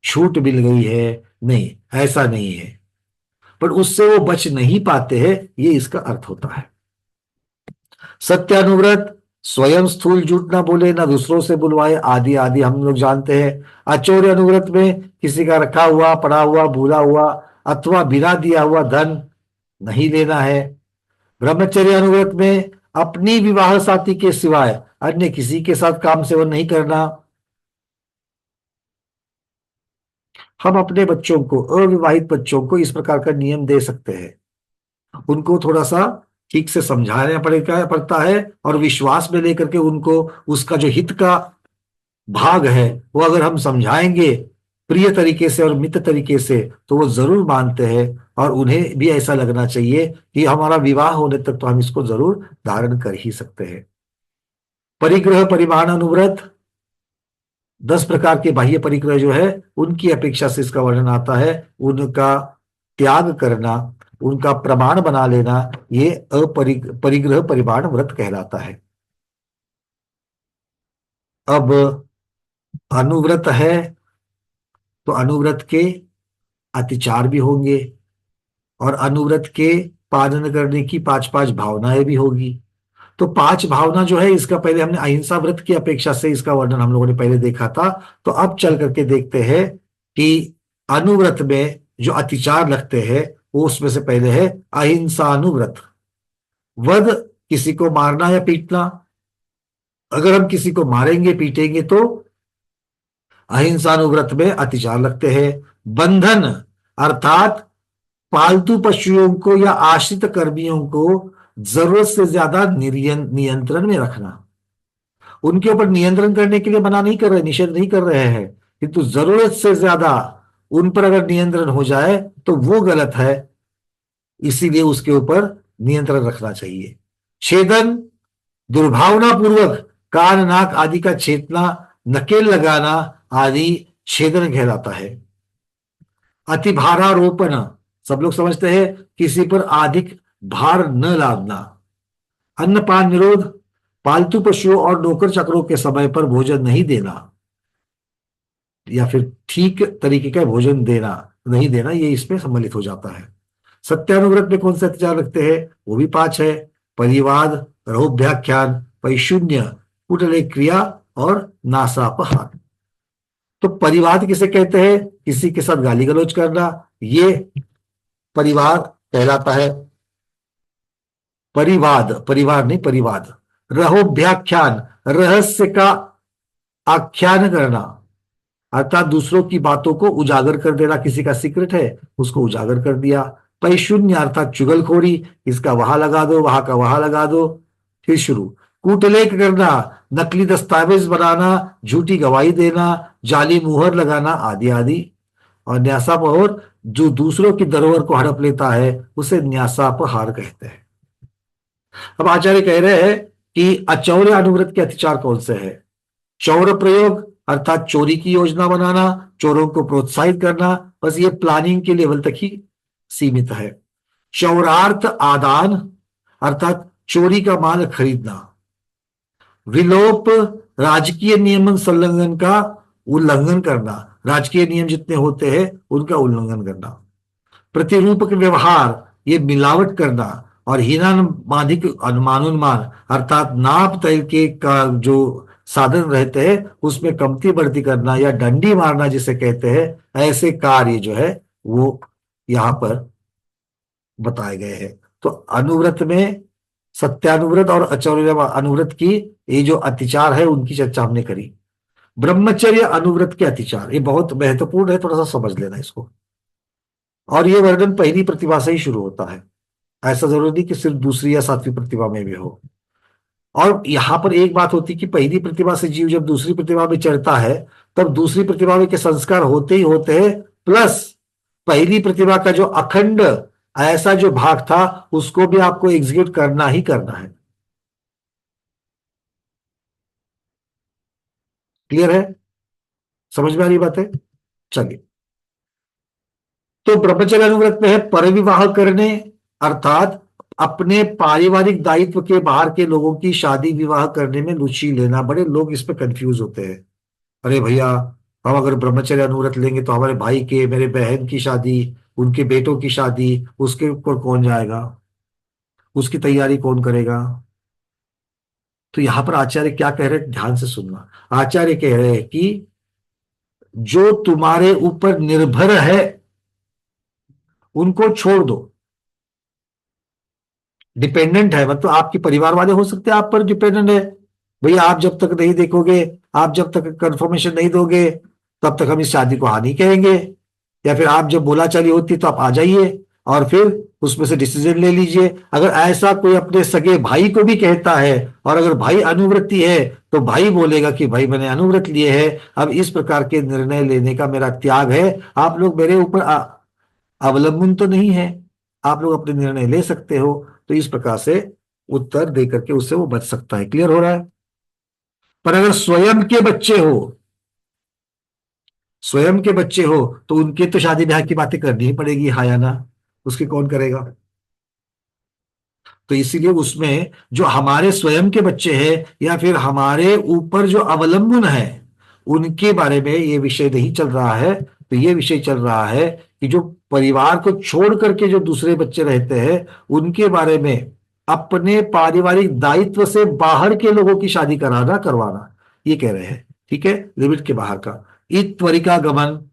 छूट मिल गई है। नहीं, ऐसा नहीं है, पर उससे वो बच नहीं पाते हैं, ये इसका अर्थ होता है। सत्यानुव्रत, स्वयं स्थूल झूठ ना बोले, ना दूसरों से बुलवाए, आदि आदि हम लोग जानते हैं। अचौर्य अनुव्रत में किसी का रखा हुआ, पड़ा हुआ, भूला हुआ अथवा बिना दिया हुआ धन नहीं लेना है। ब्रह्मचर्य अनुव्रत में अपनी विवाह साथी के सिवाय अन्य किसी के साथ काम सेवन नहीं करना। हम अपने बच्चों को, अविवाहित बच्चों को इस प्रकार का नियम दे सकते हैं। उनको थोड़ा सा ठीक से समझाना पड़ता है, और विश्वास में लेकर के उनको उसका जो हित का भाग है वो अगर हम समझाएंगे प्रिय तरीके से और मित्र तरीके से तो वो जरूर मानते हैं, और उन्हें भी ऐसा लगना चाहिए कि हमारा विवाह होने तक तो हम इसको जरूर धारण कर ही सकते हैं। परिग्रह परिमाण अनुव्रत, 10 प्रकार के बाह्य परिग्रह जो है उनकी अपेक्षा से इसका वर्णन आता है। उनका त्याग करना, उनका प्रमाण बना लेना, ये परिग्रह परिमाण व्रत कहलाता है। अब अनुव्रत है तो अनुव्रत के अतिचार भी होंगे, और अनुव्रत के पालन करने की 5 भावनाएं भी होगी। तो 5 भावना जो है, इसका पहले हमने अहिंसा व्रत की अपेक्षा से इसका वर्णन हम लोगों ने पहले देखा था। तो अब चल करके देखते हैं कि अनुव्रत में जो अतिचार लगते हैं वो उसमें से पहले है अहिंसानुव्रत। वध, किसी को मारना या पीटना। अगर हम किसी को मारेंगे पीटेंगे तो अहिंसानुव्रत में अतिचार लगते हैं। बंधन, अर्थात पालतू पशुओं को या आश्रित कर्मियों को जरूरत से ज्यादा नियंत्रण में रखना। उनके ऊपर नियंत्रण करने के लिए मना नहीं कर रहे, निषेध नहीं कर रहे हैं, किंतु जरूरत से ज्यादा उन पर अगर नियंत्रण हो जाए तो वो गलत है, इसीलिए उसके ऊपर नियंत्रण रखना चाहिए। छेदन, दुर्भावना पूर्वक कान नाक आदि का छेदना, नकेल लगाना आदि छेदन कहलाता है। अतिभारारोपण, सब लोग समझते हैं किसी पर अधिक भार न लादना। अन्नपान निरोध, पालतू पशुओं और नौकर चाकरों के समय पर भोजन नहीं देना, या फिर ठीक तरीके का भोजन देना नहीं देना, ये इसमें सम्मिलित हो जाता है। सत्यानुव्रत में कौन से अत्याचार लगते हैं, वो भी 5 है। परिवाद, रहोभ्याख्यान, पैशून्य, कुटले क्रिया और नासापहार। तो परिवाद किसे कहते हैं, किसी के साथ गाली गलौज करना, ये परिवार कहलाता है। परिवाद, परिवार नहीं परिवाद। रहोभ्याख्यान, रहस्य का आख्यान करना, अर्थात दूसरों की बातों को उजागर कर देना, किसी का सीक्रेट है उसको उजागर कर दिया। पैशून्य अर्थात चुगलखोरी, इसका वहां लगा दो वहां का वहां लगा दो, फिर शुरू। कूटलेख करना, नकली दस्तावेज बनाना, झूठी गवाही देना, जाली मुहर लगाना आदि आदि। और न्यासापहर, जो दूसरों की धरोहर को हड़प लेता है उसे न्यासापहार कहते हैं। अब आचार्य कह रहे हैं कि अचौर्य अनुव्रत के अतिचार कौन से है। चौर प्रयोग अर्थात चोरी की योजना बनाना, चोरों को प्रोत्साहित करना, बस ये प्लानिंग के लेवल तक ही सीमित है। चौरार्थ आदान अर्थात चोरी का माल खरीदना। विलोप, राजकीय नियमन संलग्न का उल्लंघन करना, राजकीय नियम जितने होते हैं उनका उल्लंघन करना। प्रतिरूपक व्यवहार, ये मिलावट करना। और हीनानुमानिक अनुमानुमान अर्थात नाप तय के का जो साधन रहते हैं उसमें कमती बढ़ती करना या डंडी मारना जिसे कहते हैं, ऐसे कार्य जो है वो यहां पर बताए गए हैं। तो अनुव्रत में सत्यानुव्रत और अचौर्य अनुव्रत की ये जो अतिचार है उनकी चर्चा हमने करी। ब्रह्मचर्य अनुव्रत के अतिचार, ये बहुत महत्वपूर्ण है, थोड़ा सा समझ लेना इसको। और ये वर्णन पहली प्रतिभा से ही शुरू होता है, ऐसा जरूरी नहीं कि सिर्फ दूसरी या 7वीं प्रतिभा में भी हो। और यहां पर एक बात होती है कि पहली प्रतिभा से जीव जब दूसरी प्रतिभा में चढ़ता है तब दूसरी प्रतिभा में के संस्कार होते ही होते हैं, प्लस पहली प्रतिभा का जो अखंड ऐसा जो भाग था उसको भी आपको एग्जीक्यूट करना ही करना है। क्लियर है, समझ में आ रही बात है। चलिए, तो ब्रह्मचर्य अनुव्रत में है परविवाह करने, अर्थात अपने पारिवारिक दायित्व के बाहर के लोगों की शादी विवाह करने में रुचि लेना। बड़े लोग इस पे कंफ्यूज होते हैं, अरे भैया हम अगर ब्रह्मचर्य अनुव्रत लेंगे तो हमारे भाई के, मेरे बहन की शादी, उनके बेटों की शादी, उसके ऊपर कौन जाएगा, उसकी तैयारी कौन करेगा। तो यहां पर आचार्य क्या कह रहे हैं, ध्यान से सुनना। आचार्य कह रहे हैं कि जो तुम्हारे ऊपर निर्भर है उनको छोड़ दो। डिपेंडेंट है मतलब आपके परिवार वाले हो सकते हैं आप पर डिपेंडेंट है, भैया आप जब तक नहीं देखोगे, आप जब तक कंफर्मेशन नहीं दोगे तब तक हम इस शादी को हाँ नहीं कहेंगे, या फिर आप जब बोला चाली होती तो आप आ जाइए और फिर उसमें से डिसीजन ले लीजिए। अगर ऐसा कोई अपने सगे भाई को भी कहता है और अगर भाई अनुव्रती है तो भाई बोलेगा कि भाई मैंने अनुव्रत लिए है, अब इस प्रकार के निर्णय लेने का मेरा त्याग है, आप लोग मेरे ऊपर अवलंबन तो नहीं है, आप लोग अपने निर्णय ले सकते हो। तो इस प्रकार से उत्तर दे करके उससे वो बच सकता है। क्लियर हो रहा है? पर अगर स्वयं के बच्चे हो तो उनके तो शादी ब्याह की बातें करनी ही पड़ेगी, हाँ या ना? उसके कौन करेगा? तो इसीलिए उसमें जो हमारे स्वयं के बच्चे हैं या फिर हमारे ऊपर जो अवलंबन है उनके बारे में ये विषय नहीं चल रहा है। तो ये विषय चल रहा है कि जो परिवार को छोड़ करके जो दूसरे बच्चे रहते हैं उनके बारे में अपने पारिवारिक दायित्व से बाहर के लोगों की शादी कराना करवाना, ये कह रहे हैं। ठीक है, लिमिट के बाहर का। त्वरिका गमन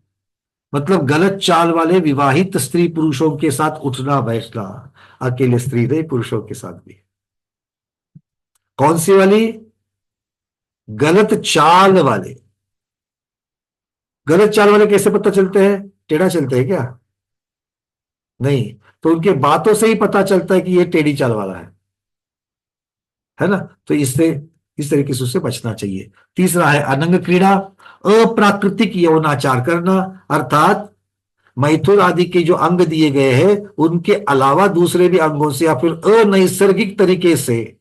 मतलब गलत चाल वाले विवाहित स्त्री पुरुषों के साथ उठना बैठना, अकेले स्त्री नहीं पुरुषों के साथ भी। कौन सी वाली? गलत चाल वाले। गलत चाल वाले कैसे पता चलते हैं? टेढ़ा चलते हैं क्या? नहीं, तो उनके बातों से ही पता चलता है कि ये टेढ़ी चाल वाला है ना? तो इससे इस तरीके से उससे बचना चाहिए। तीसरा है अनंग क्रीड़ा, अप्राकृतिक यौनाचार करना, अर्थात मैथुन आदि के जो अंग दिए गए हैं उनके अलावा दूसरे भी अंगों से या फिर अनैसर्गिक तरीके से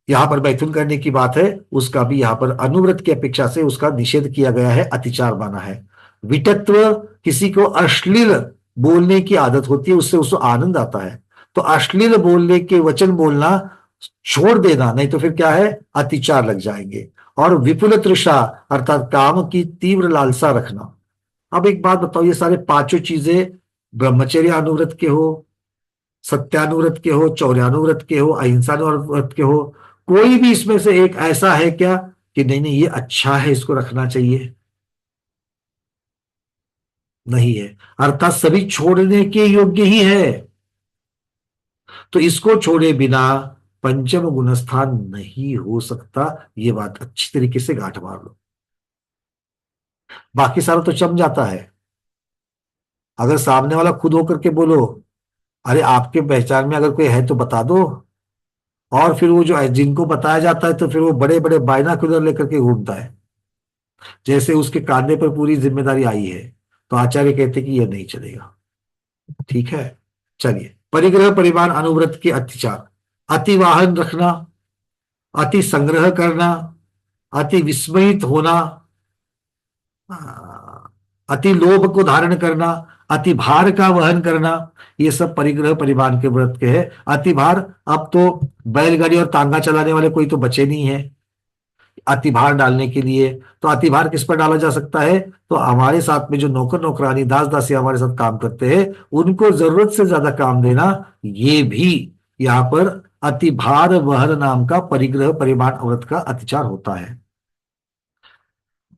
यहां पर मैथुन करने की बात है, उसका भी यहां पर अनुव्रत की अपेक्षा से उसका निषेध किया गया है, अतिचार माना है। विटत्व, किसी को अश्लील बोलने की आदत होती है, उससे उसको आनंद आता है, तो अश्लील बोलने के वचन बोलना छोड़ देना, नहीं तो फिर क्या है, अतिचार लग जाएंगे। और विपुल तृषा अर्थात काम की तीव्र लालसा रखना। अब एक बात बताओ, ये सारे पांचों चीजें ब्रह्मचर्य अनुव्रत के हो, सत्यानुव्रत के हो, चौर्यानुव्रत के हो, अहिंसानुव्रत के हो, कोई भी इसमें से एक ऐसा है क्या कि नहीं नहीं ये अच्छा है इसको रखना चाहिए? नहीं है, अर्थात सभी छोड़ने के योग्य ही है। तो इसको छोड़े बिना पंचम गुणस्थान नहीं हो सकता, ये बात अच्छी तरीके से गांठ मार लो। बाकी सारा तो चम जाता है। अगर सामने वाला खुद होकर के बोलो अरे आपके पहचान में अगर कोई है तो बता दो, और फिर वो जो जिनको बताया जाता है तो फिर वो बड़े बड़े बायनाकुलर लेकर के घूमता है, जैसे उसके कांधे पर पूरी जिम्मेदारी आई है, तो आचार्य कहते कि ये नहीं चलेगा। ठीक है, चलिए। परिग्रह परिवार अनुव्रत के अत्याचार, अति वाहन रखना, अति संग्रह करना, अति विस्मयित होना, अति लोभ को धारण करना, अति भार का वहन करना, ये सब परिग्रह परिवार के व्रत के हैं। अति भार, अब तो बैलगाड़ी और तांगा चलाने वाले कोई तो बचे नहीं है अति भार डालने के लिए। तो अति भार किस पर डाला जा सकता है? तो हमारे साथ में जो नौकर नौकरानी दास दासी हमारे साथ काम करते हैं उनको जरूरत से ज्यादा काम देना, ये भी यहाँ पर अति भार वहन नाम का परिग्रह परिमाण व्रत का अतिचार होता है।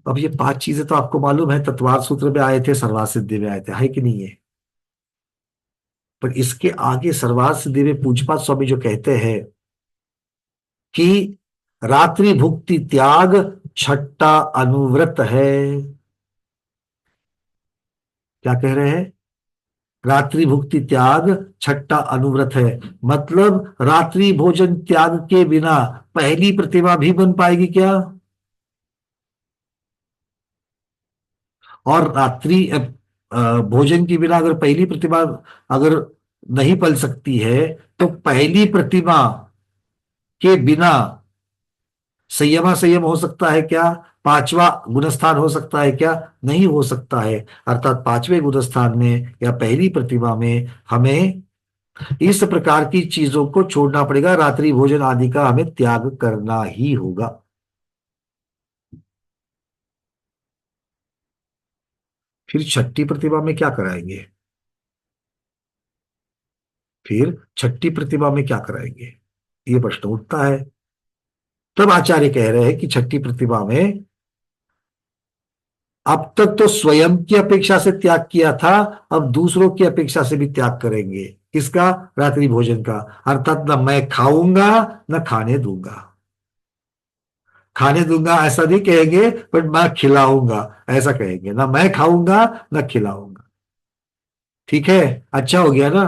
अब ये पांच चीजें तो आपको मालूम है, तत्वार सूत्र में आए थे, सर्वार्थ सिद्धि में आए थे, है कि नहीं है? पर इसके आगे सर्वार्थ सिद्धि में पूज्यपाद स्वामी जो कहते हैं कि रात्रि भुक्ति त्याग छठा अनुव्रत है। क्या कह रहे हैं? रात्रि भुक्ति त्याग छठा अनुव्रत है, मतलब रात्रि भोजन त्याग के बिना पहली प्रतिमा भी बन पाएगी क्या? और रात्रि भोजन के बिना अगर पहली प्रतिमा अगर नहीं पल सकती है तो पहली प्रतिमा के बिना संयमा संयम हो सकता है क्या? पांचवा गुणस्थान हो सकता है क्या? नहीं हो सकता है। अर्थात पांचवें गुणस्थान में या पहली प्रतिमा में हमें इस प्रकार की चीजों को छोड़ना पड़ेगा, रात्रि भोजन आदि का हमें त्याग करना ही होगा। फिर छठी प्रतिमा में क्या कराएंगे? फिर छठी प्रतिमा में क्या कराएंगे, ये प्रश्न उठता है। तब आचार्य कह रहे हैं कि छठी प्रतिमा में अब तक तो स्वयं की अपेक्षा से त्याग किया था, अब दूसरों की अपेक्षा से भी त्याग करेंगे। किसका? रात्रि भोजन का। अर्थात न मैं खाऊंगा न खाने दूंगा। खाने दूंगा ऐसा नहीं कहेंगे, बट मैं खिलाऊंगा ऐसा कहेंगे। ना मैं खाऊंगा न खिलाऊंगा। ठीक है, अच्छा हो गया ना?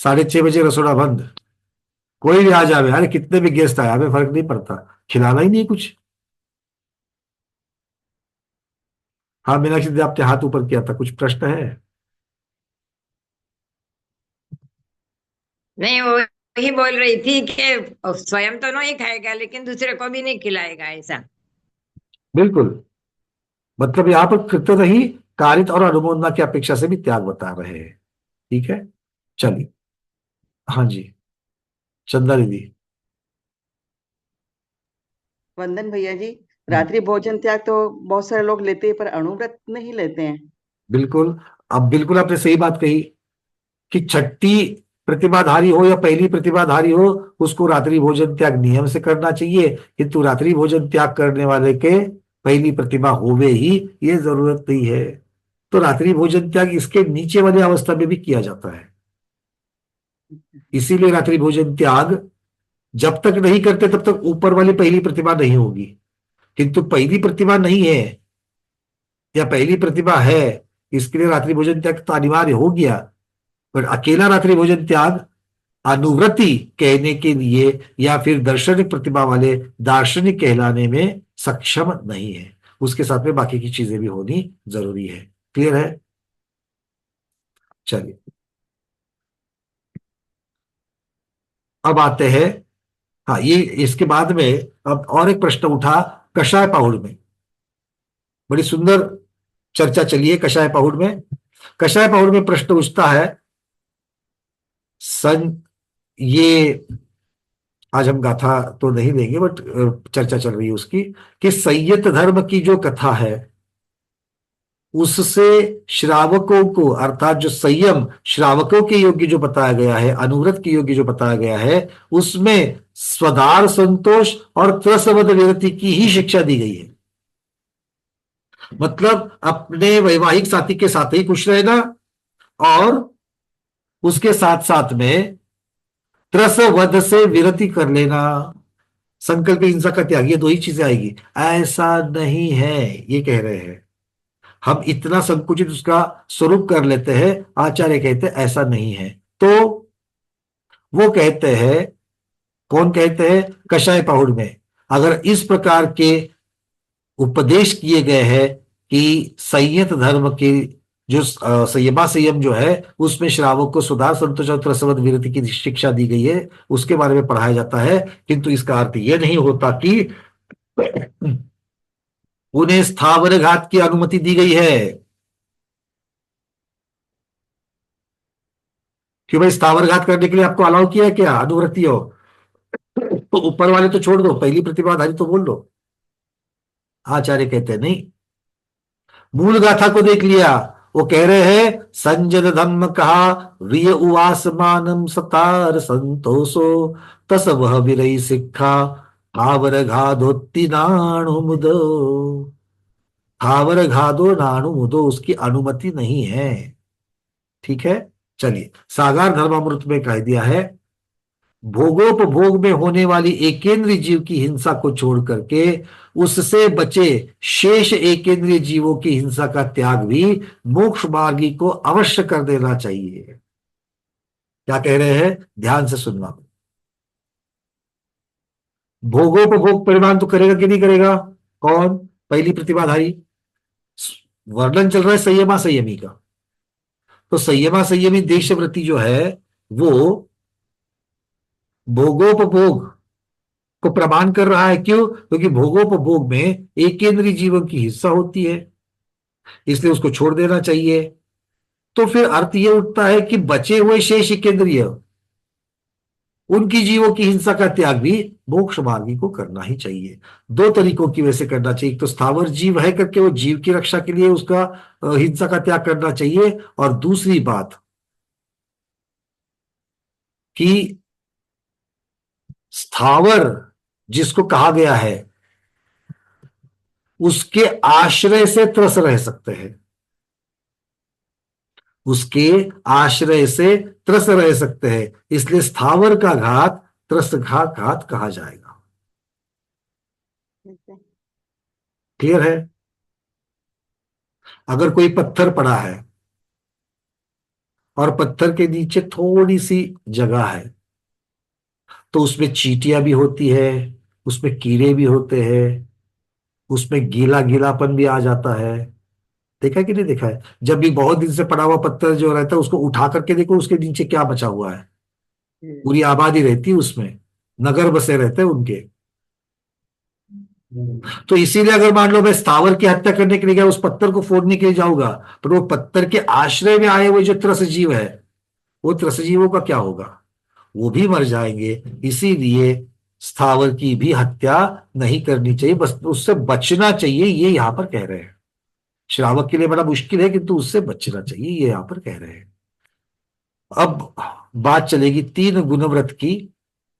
6:30 बजे रसोड़ा बंद, कोई भी आ जावे, अरे कितने भी गेस्ट आए, हमें फर्क नहीं पड़ता, खिलाना ही नहीं कुछ। हाँ मीनाक्षी दीदी, आपने हाथ ऊपर किया था, कुछ प्रश्न है? नहीं, वो वही बोल रही थी कि स्वयं तो नहीं खाएगा लेकिन दूसरे को भी नहीं खिलाएगा, ऐसा। बिल्कुल, मतलब यहाँ पर कृतज्ञ ही कारित और अनुमोदना की अपेक्षा से भी त्याग बता रहे हैं। ठीक है, चलिए। हाँ जी, चंदा दीदी। वंदन भैया जी, रात्रि भोजन त्याग तो बहुत सारे लोग लेते हैं, पर अणुव्रत नहीं लेते हैं। बिल्कुल, अब बिल्कुल आपने सही बात कही कि छठी प्रतिभाधारी हो या पहली प्रतिभाधारी हो, उसको रात्रि भोजन त्याग नियम से करना चाहिए, किंतु रात्रि भोजन त्याग करने वाले के पहली प्रतिभा होवे ही ये जरूरत नहीं है। तो रात्रि भोजन त्याग इसके नीचे वाली अवस्था में भी किया जाता है। इसीलिए रात्रि भोजन त्याग जब तक नहीं करते तब तक ऊपर वाली पहली प्रतिभा नहीं होगी, किंतु पहली प्रतिभा नहीं है या पहली प्रतिभा है, इसके लिए रात्रि भोजन त्याग तो अनिवार्य हो गया। पर अकेला रात्रि भोजन त्याग अनुवृत्ति कहने के लिए या फिर दर्शनिक प्रतिभा वाले दार्शनिक कहलाने में सक्षम नहीं है, उसके साथ में बाकी की चीजें भी होनी जरूरी है। क्लियर है? चलिए, अब आते हैं। हाँ, ये इसके बाद में अब और एक प्रश्न उठा कषाय पाहुड़ में। बड़ी सुंदर चर्चा चलिए कषाय पाहुड़ में। कषाय पाहुड़ में प्रश्न उठता है, सन ये आज हम गाथा तो नहीं देंगे, बट चर्चा चल रही है उसकी, कि संयत धर्म की जो कथा है उससे श्रावकों को, अर्थात जो संयम श्रावकों के योग्य जो बताया गया है, अनुव्रत के योग्य जो बताया गया है, उसमें स्वदार संतोष और त्रसवद विरति की ही शिक्षा दी गई है। मतलब अपने वैवाहिक साथी के साथ ही खुश रहना और उसके साथ साथ में त्रसवध से विरति कर लेना, संकल्प हिंसा का त्याग, ये दो ही चीजें आएगी। ऐसा नहीं है ये कह रहे हैं, हम इतना संकुचित उसका स्वरूप कर लेते हैं। आचार्य कहते हैं ऐसा नहीं है। तो वो कहते हैं, कौन कहते हैं? कषाय पाहुड़ में अगर इस प्रकार के उपदेश किए गए हैं कि संयत धर्म के जो संयमा संयम जो है उसमें श्रावक को सुधार संतोष और त्रसवद विरति की शिक्षा दी गई है, उसके बारे में पढ़ाया जाता है, किंतु इसका अर्थ यह नहीं होता कि उन्हें स्थावर घात की अनुमति दी गई है। क्यों भाई, स्थावर घात करने के लिए आपको अलाउ किया है क्या? अनुवृत्ति हो तो ऊपर वाले तो छोड़ दो, पहली प्रतिभाधारी तो बोल दो। आचार्य कहते हैं नहीं, मूल गाथा को देख लिया। वो कह रहे हैं संजन धम्म कहा विय उवास मानम सतार संतोषो तस वह विरई सिक्खा हावर घाधोत्ति नाणु मुदो। हावर घाधो नाणु मुदो उसकी अनुमति नहीं है। ठीक है, चलिए। सागार धर्मामृत में कह दिया है, भोगोपभोग में होने वाली एकेंद्रीय जीव की हिंसा को छोड़ करके उससे बचे शेष एकेंद्रीय जीवों की हिंसा का त्याग भी मोक्ष मार्गी को अवश्य कर देना चाहिए। क्या कह रहे हैं? ध्यान से सुनना। भोगोपभोग परिमाण तो करेगा कि नहीं करेगा? कौन? पहली प्रतिभाधारी। वर्णन चल रहा है संयमा संयमी का, तो संयमा संयमी देशव्रति जो है वो भोगोपभोग को प्रमाण कर रहा है। क्यों? क्योंकि भोगोपभोग में एकेंद्रीय जीवन की हिस्सा होती है, इसलिए उसको छोड़ देना चाहिए। तो फिर अर्थ यह उठता है कि बचे हुए शेष एकेंद्रिय उनकी जीवों की हिंसा का त्याग भी मोक्ष मार्गी को करना ही चाहिए। दो तरीकों की वैसे करना चाहिए, एक तो स्थावर जीव है करके वो जीव की रक्षा के लिए उसका हिंसा का त्याग करना चाहिए, और दूसरी बात कि स्थावर जिसको कहा गया है उसके आश्रय से त्रस रह सकते हैं, उसके आश्रय से त्रस रह सकते हैं, इसलिए स्थावर का घात त्रस्त घात कहा जाएगा। क्लियर है? अगर कोई पत्थर पड़ा है और पत्थर के नीचे थोड़ी सी जगह है, तो उसमें चींटियां भी होती है, उसमें कीड़े भी होते हैं, उसमें गीला गीलापन भी आ जाता है। देखा कि नहीं देखा है? जब भी बहुत दिन से पड़ा हुआ पत्थर जो रहता है उसको उठा करके देखो उसके नीचे क्या बचा हुआ है। पूरी आबादी रहती है उसमें, नगर बसे रहते हैं उनके। तो इसीलिए अगर मान लो मैं स्थावर की हत्या करने के लिए गया, उस पत्थर को फोड़ने के लिए जाऊंगा, पर वो पत्थर के आश्रय में आए हुए जो त्रसजीव है, वो त्रसजीवों का क्या होगा? वो भी मर जाएंगे। इसीलिए स्थावर की भी हत्या नहीं करनी चाहिए, बस उससे बचना चाहिए, ये यहां पर कह रहे हैं। श्रावक के लिए बड़ा मुश्किल है, किंतु उससे बचना चाहिए, ये यहां पर कह रहे हैं। अब बात चलेगी 3 गुणव्रत की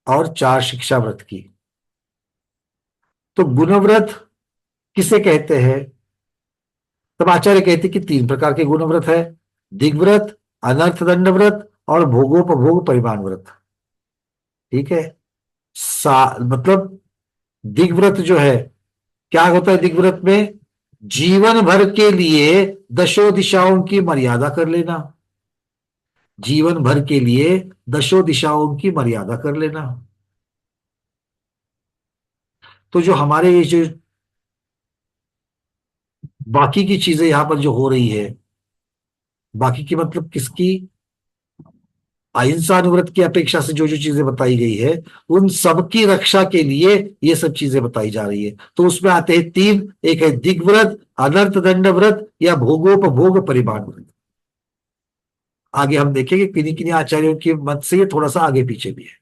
और 4 शिक्षा व्रत की। तो गुणव्रत किसे कहते हैं? तब आचार्य कहते हैं कि 3 प्रकार के गुणव्रत है: दिग्व्रत, अनर्थ दंड व्रत और भोगोपभोग परिमाण व्रत। ठीक है। मतलब दिग्व्रत जो है, क्या होता है दिग्व्रत में? जीवन भर के लिए दशों दिशाओं की मर्यादा कर लेना। जीवन भर के लिए दशों दिशाओं की मर्यादा कर लेना। तो जो हमारे ये जो बाकी की चीजें यहां पर जो हो रही है, बाकी की मतलब किसकी? अहिंसा अनुव्रत की अपेक्षा से जो जो चीजें बताई गई है, उन सब की रक्षा के लिए ये सब चीजें बताई जा रही है। तो उसमें आते हैं 3, एक है दिग्व्रत, अनर्थ दंड व्रत या भोगोपभोग परिमाण व्रत। आगे हम देखेंगे किन्हीं किन्हीं आचार्यों के मत से ये थोड़ा सा आगे पीछे भी है।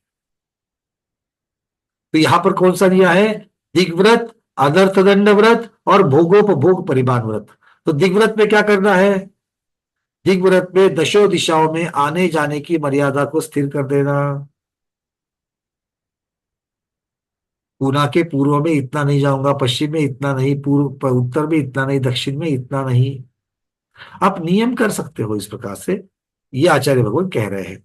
तो यहां पर कौन सा दिया है? दिग्व्रत, अनर्थ दंड व्रत और भोगोपभोग परिमाण व्रत। तो दिग्व्रत में क्या करना है? दिग्व्रत में दशों दिशाओं में आने जाने की मर्यादा को स्थिर कर देना। पूना के पूर्व में इतना नहीं जाऊंगा, पश्चिम में इतना नहीं, पूर्व उत्तर में इतना नहीं, दक्षिण में इतना नहीं। आप नियम कर सकते हो इस प्रकार से, ये आचार्य भगवान कह रहे हैं।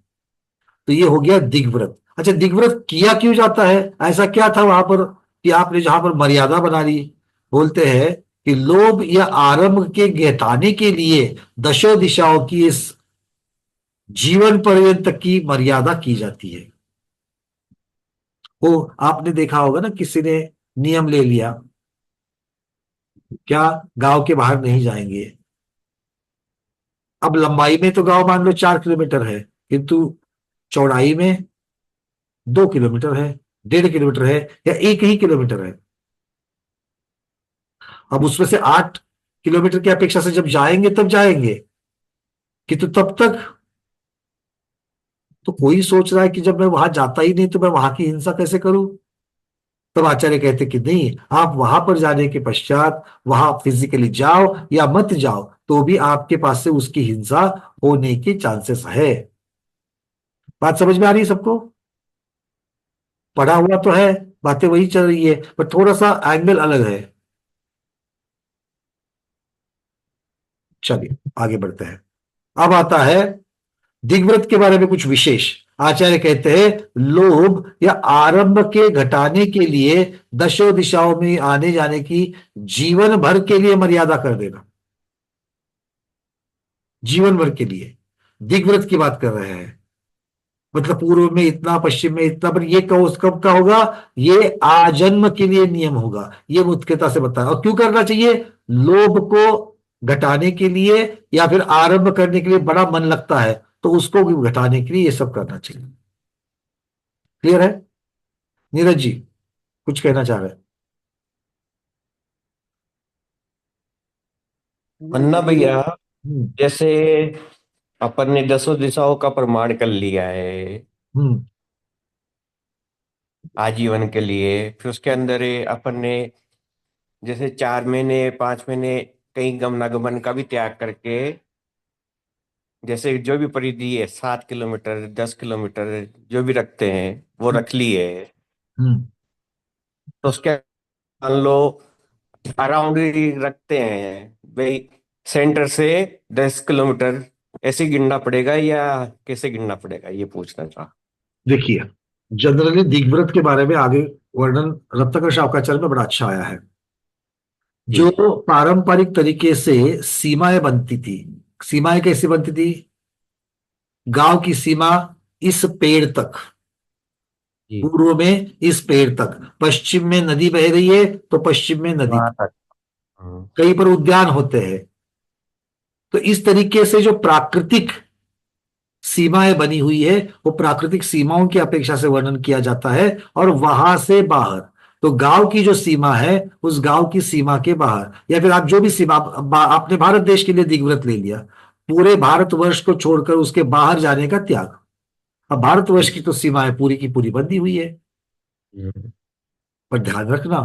तो ये हो गया दिग्व्रत। अच्छा, दिग्व्रत किया क्यों जाता है? ऐसा क्या था वहां पर कि आपने जहां पर मर्यादा बना ली? बोलते हैं कि लोभ या आरंभ के घटाने के लिए दशों दिशाओं की इस जीवन पर्यंत की मर्यादा की जाती है। वो आपने देखा होगा ना, किसी ने नियम ले लिया, क्या गांव के बाहर नहीं जाएंगे। अब लंबाई में तो गांव मान लो 4 किलोमीटर है, किंतु चौड़ाई में 2 किलोमीटर है, 1.5 किलोमीटर है, या 1 ही किलोमीटर है। अब उसमें से 8 किलोमीटर की अपेक्षा से जब जाएंगे तब जाएंगे, किंतु तब तक तो कोई सोच रहा है कि जब मैं वहां जाता ही नहीं तो मैं वहां की हिंसा कैसे करूं? तब आचार्य कहते कि नहीं, आप वहां पर जाने के पश्चात वहां फिजिकली जाओ या मत जाओ, तो भी आपके पास से उसकी हिंसा होने के चांसेस है। बात समझ में आ रही है सबको? पढ़ा हुआ तो है, बातें वही चल रही है, पर थोड़ा सा एंगल अलग है। चलिए आगे बढ़ते हैं। अब आता है दिग्व्रत के बारे में कुछ विशेष। आचार्य कहते हैं लोभ या आरंभ के घटाने के लिए दशों दिशाओं में आने जाने की जीवन भर के लिए मर्यादा कर देना। जीवन भर के लिए दिग्व्रत की बात कर रहे हैं। मतलब पूर्व में इतना, पश्चिम में इतना, पर ये कब का होगा? ये आजन्म के लिए नियम होगा। ये मुख्यता से बताया। और क्यों करना चाहिए? लोभ को घटाने के लिए या फिर आरंभ करने के लिए बड़ा मन लगता है, तो उसको भी घटाने के लिए ये सब करना चाहिए। क्लियर है? नीरज जी कुछ कहना चाह रहे हैं? अन्ना भैया, हम्म। जैसे अपन ने दसों दिशाओं का प्रमाण कर लिया है हम्म। आजीवन के लिए, फिर उसके अंदर अपन ने जैसे 4 महीने 5 महीने कहीं गमनागमन का भी त्याग करके, जैसे जो भी परिधि है 7 किलोमीटर 10 किलोमीटर जो भी रखते हैं वो रख ली है। हम्म। तो उसके मान लो अराउंड ही रखते हैं भाई, सेंटर से 10 किलोमीटर ऐसे गिनना पड़ेगा या कैसे गिनना पड़ेगा, ये पूछना था। देखिए, जनरली दिग्व्रत के बारे में आगे वर्णन रत्नाकर शावकाचार्य में बड़ा अच्छा आया है। जो जी। पारंपरिक तरीके से सीमाएं बनती थी, सीमाएं कैसी बनती थी? गांव की सीमा इस पेड़ तक, जी पूर्व में इस पेड़ तक, पश्चिम में नदी बह रही है तो पश्चिम में नदी वहां तक, तक। कहीं पर उद्यान होते हैं। तो इस तरीके से जो प्राकृतिक सीमाएं बनी हुई है वो प्राकृतिक सीमाओं की अपेक्षा से वर्णन किया जाता है। और वहां से बाहर, तो गांव की जो सीमा है उस गांव की सीमा के बाहर, या फिर आप जो भी सीमा, आपने भारत देश के लिए दिग्व्रत ले लिया, पूरे भारतवर्ष को छोड़कर उसके बाहर जाने का त्याग। अब भारतवर्ष की तो सीमाएं पूरी की पूरी बंधी हुई है, हम्म, पर ध्यान रखना,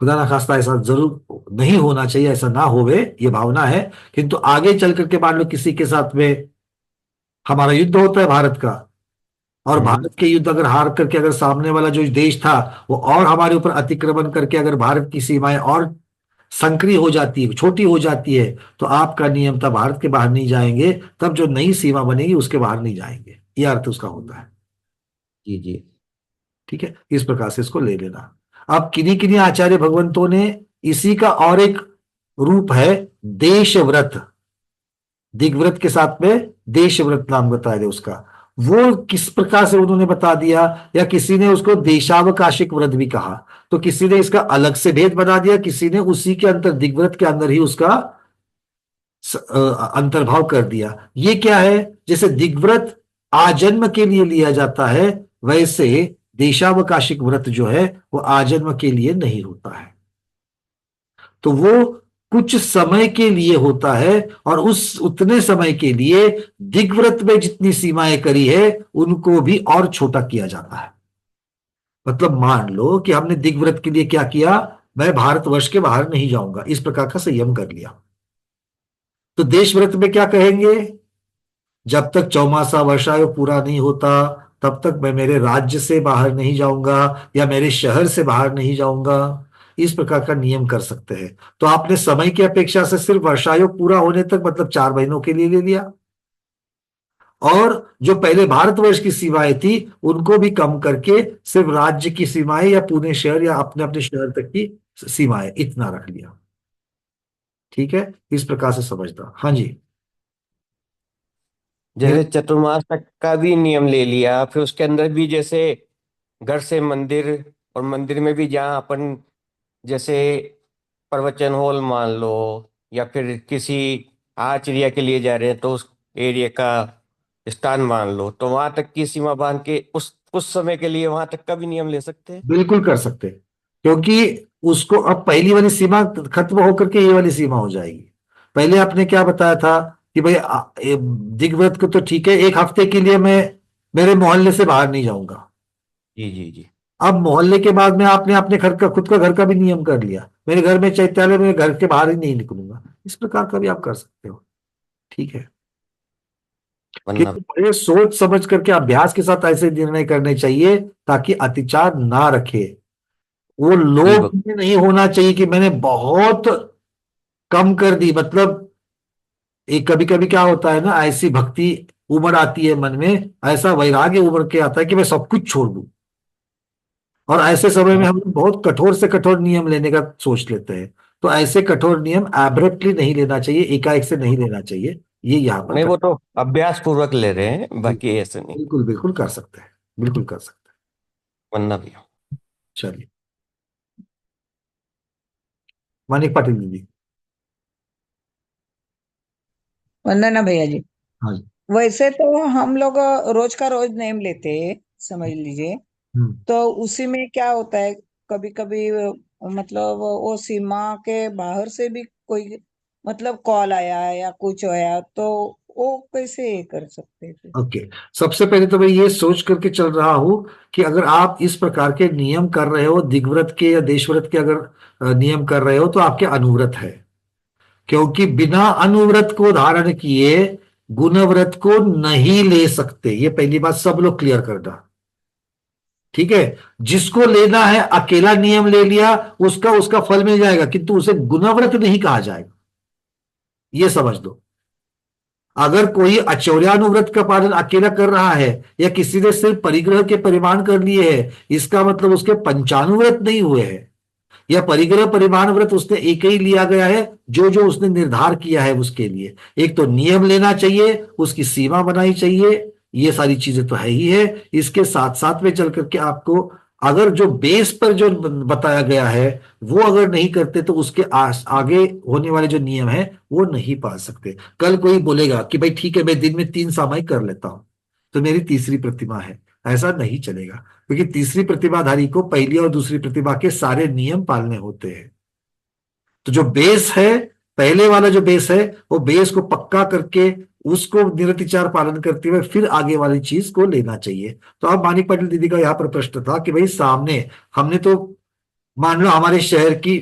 खुदा ना खास्ता ऐसा जरूर नहीं होना चाहिए, ऐसा ना होवे, ये भावना है। किंतु आगे चल करके मान लो किसी के साथ में हमारा युद्ध होता है भारत का, और हम्म, भारत के युद्ध अगर हार करके अगर सामने वाला जो देश था वो और हमारे ऊपर अतिक्रमण करके अगर भारत की सीमाएं और संकरी हो जाती है, छोटी हो जाती है, तो आपका नियम तब भारत के बाहर नहीं जाएंगे, तब जो नई सीमा बनेगी उसके बाहर नहीं जाएंगे, यह अर्थ उसका होता है। जी जी। ठीक है, इस प्रकार से इसको ले लेना। अब किन्हीं किन्हीं आचार्य भगवंतों ने इसी का और एक रूप है देशव्रत, दिग्व्रत के साथ में देशव्रत नाम बताया गया उसका। वो किस प्रकार से उन्होंने बता दिया, या किसी ने उसको देशावकाशिक व्रत भी कहा, तो किसी ने इसका अलग से भेद बना दिया, किसी ने उसी के अंतर दिग्व्रत के अंदर ही उसका अंतर्भाव कर दिया। ये क्या है, जैसे दिग्व्रत आजन्म के लिए लिया जाता है, वैसे देशावकाशिक व्रत जो है वो आजन्म के लिए नहीं होता है, तो वो कुछ समय के लिए होता है। और उस उतने समय के लिए दिग्व्रत में जितनी सीमाएं करी है उनको भी और छोटा किया जाता है। मतलब मान लो कि हमने दिग्व्रत के लिए क्या किया, मैं भारतवर्ष के बाहर नहीं जाऊंगा, इस प्रकार का संयम कर लिया। तो देशव्रत में क्या कहेंगे, जब तक चौमासा वर्षायु पूरा नहीं होता तब तक मैं मेरे राज्य से बाहर नहीं जाऊंगा या मेरे शहर से बाहर नहीं जाऊंगा, इस प्रकार का नियम कर सकते हैं। तो आपने समय की अपेक्षा से सिर्फ वर्षायोग पूरा होने तक, मतलब 4 महीनों के लिए ले लिया, और जो पहले भारतवर्ष की सीमाएं थी उनको भी कम करके सिर्फ राज्य की सीमाएं या पुणे शहर या अपने अपने शहर तक की सीमाएं इतना रख लिया। ठीक है, इस प्रकार से समझना। हाँ जी। जैसे चतुर्मास तक का भी नियम ले लिया, फिर उसके अंदर भी जैसे घर से मंदिर, और मंदिर में भी जहाँ अपन जैसे प्रवचन हॉल मान लो, या फिर किसी आचर्य के लिए जा रहे हैं तो उस एरिया का स्थान मान लो, तो वहां तक की सीमा बांध के उस समय के लिए वहां तक का भी नियम ले सकते हैं। बिल्कुल कर सकते हैं, क्योंकि उसको अब पहली वाली सीमा खत्म होकर के ये वाली सीमा हो जाएगी। पहले आपने क्या बताया था कि भाई दिग्व्रत को तो ठीक है, 1 हफ्ते के लिए मैं मेरे मोहल्ले से बाहर नहीं जाऊंगा। जी जी जी। अब मोहल्ले के बाद में आपने अपने घर का, खुद का घर का भी नियम कर लिया, मेरे घर में चैत्यालय, मेरे घर के बाहर ही नहीं निकलूंगा, इस प्रकार का भी आप कर सकते हो। ठीक है, कि वरना बड़े सोच समझ करके अभ्यास के साथ ऐसे निर्णय करने चाहिए ताकि अतिचार ना रखे। वो जी लोभ में नहीं होना चाहिए कि मैंने बहुत कम कर दी, मतलब एक कभी कभी क्या होता है ना, ऐसी भक्ति उमड़ आती है मन में, ऐसा वैराग्य उमड़ के आता है कि मैं सब कुछ छोड़ दूं, और ऐसे समय में हम लोग बहुत कठोर से कठोर नियम लेने का सोच लेते हैं। तो ऐसे कठोर नियम एब्रप्टली नहीं लेना चाहिए, एकाएक से नहीं लेना चाहिए, ये यहाँ पर नहीं, वो तो अभ्यास पूर्वक ले रहे हैं, बाकी ऐसे नहीं। बिल्कुल बिल्कुल कर सकते हैं, बिल्कुल कर सकते हैं। वरना भी। चलिए, मानिक पाटिल जी। वंदना भैया जी। हाँ जी। वैसे तो हम लोग रोज का रोज नेम लेते हैं, समझ लीजिए। हम्म। तो उसी में क्या होता है, कभी कभी मतलब वो सीमा के बाहर से भी कोई मतलब कॉल आया या कुछ आया, तो वो कैसे कर सकते हैं फिर? ओके, सबसे पहले तो मैं ये सोच करके चल रहा हूं कि अगर आप इस प्रकार के नियम कर रहे हो, दिग्व्रत के या देशव्रत के अगर नियम कर रहे हो, तो आपके अनुव्रत है। क्योंकि बिना अनुव्रत को धारण किए गुणव्रत को नहीं ले सकते, ये पहली बात सब लोग क्लियर करना। ठीक है, जिसको लेना है अकेला नियम ले लिया, उसका उसका फल मिल जाएगा, किंतु उसे गुणव्रत नहीं कहा जाएगा, ये समझ दो। अगर कोई अचौर्यानुव्रत का पालन अकेला कर रहा है, या किसी ने सिर्फ परिग्रह के परिमाण कर लिए है, इसका मतलब उसके पंचानुव्रत नहीं हुए हैं। या परिग्रह परिमाण व्रत उसने एक ही लिया गया है जो जो उसने निर्धार किया है उसके लिए। एक तो नियम लेना चाहिए, उसकी सीमा बनाई चाहिए, ये सारी चीजें तो है ही है। इसके साथ साथ में चल करके आपको अगर जो बेस पर जो बताया गया है वो अगर नहीं करते तो उसके आगे होने वाले जो नियम है वो नहीं पा सकते। कल कोई बोलेगा कि भाई ठीक है मैं दिन में 3 सामायिक कर लेता हूं तो मेरी तीसरी प्रतिमा है, ऐसा नहीं चलेगा, क्योंकि तीसरी प्रतिभाधारी को पहली और दूसरी प्रतिभा के सारे नियम पालने होते हैं। तो जो बेस है, पहले वाला जो बेस है वो बेस को पक्का करके उसको निरतिचार पालन करते हुए फिर आगे वाली चीज को लेना चाहिए। तो अब मानिक पाटिल दीदी का यहाँ पर प्रश्न था कि भाई सामने हमने तो मान लो हमारे शहर की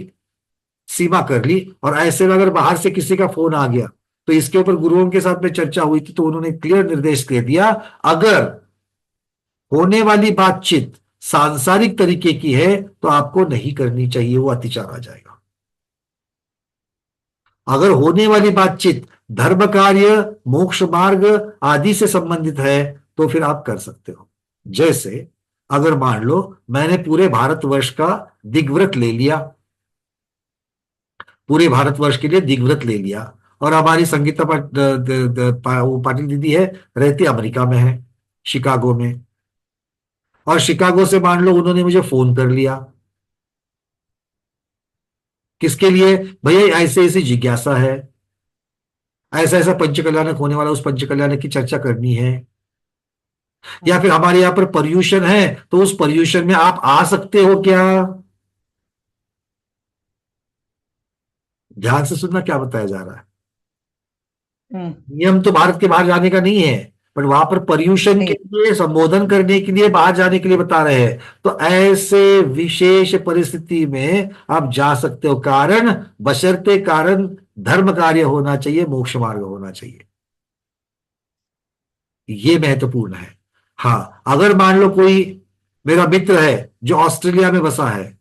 सीमा कर ली, और ऐसे में अगर बाहर से किसी का फोन आ गया तो इसके ऊपर गुरुओं के साथ में चर्चा हुई थी, तो उन्होंने क्लियर निर्देश दे दिया अगर होने वाली बातचीत सांसारिक तरीके की है तो आपको नहीं करनी चाहिए, वो अतिचार आ जाएगा। अगर होने वाली बातचीत धर्म कार्य मोक्ष मार्ग आदि से संबंधित है तो फिर आप कर सकते हो। जैसे अगर मान लो मैंने पूरे भारतवर्ष का दिग्व्रत ले लिया, पूरे भारतवर्ष के लिए दिग्व्रत ले लिया, और हमारी संगीता वो पाटिल दीदी है, रहती अमेरिका में है, शिकागो में, और शिकागो से मान लो उन्होंने मुझे फोन कर लिया, किसके लिए, भैया ऐसे ऐसी जिज्ञासा है, ऐसा ऐसा पंचकल्याणक होने वाला, उस पंचकल्याणक की चर्चा करनी है, या फिर हमारे यहाँ पर पर्यूषण है तो उस पर्यूषण में आप आ सकते हो क्या। ध्यान से सुनना क्या बताया जा रहा है। नियम तो भारत के बाहर जाने का नहीं है, पर वहां पर पर्यूषण के लिए, संबोधन करने के लिए, बाहर जाने के लिए बता रहे हैं। तो ऐसे विशेष परिस्थिति में आप जा सकते हो, कारण बशर्ते कारण धर्म कार्य होना चाहिए, मोक्ष मार्ग होना चाहिए, ये महत्वपूर्ण है। हाँ, अगर मान लो कोई मेरा मित्र है जो ऑस्ट्रेलिया में बसा है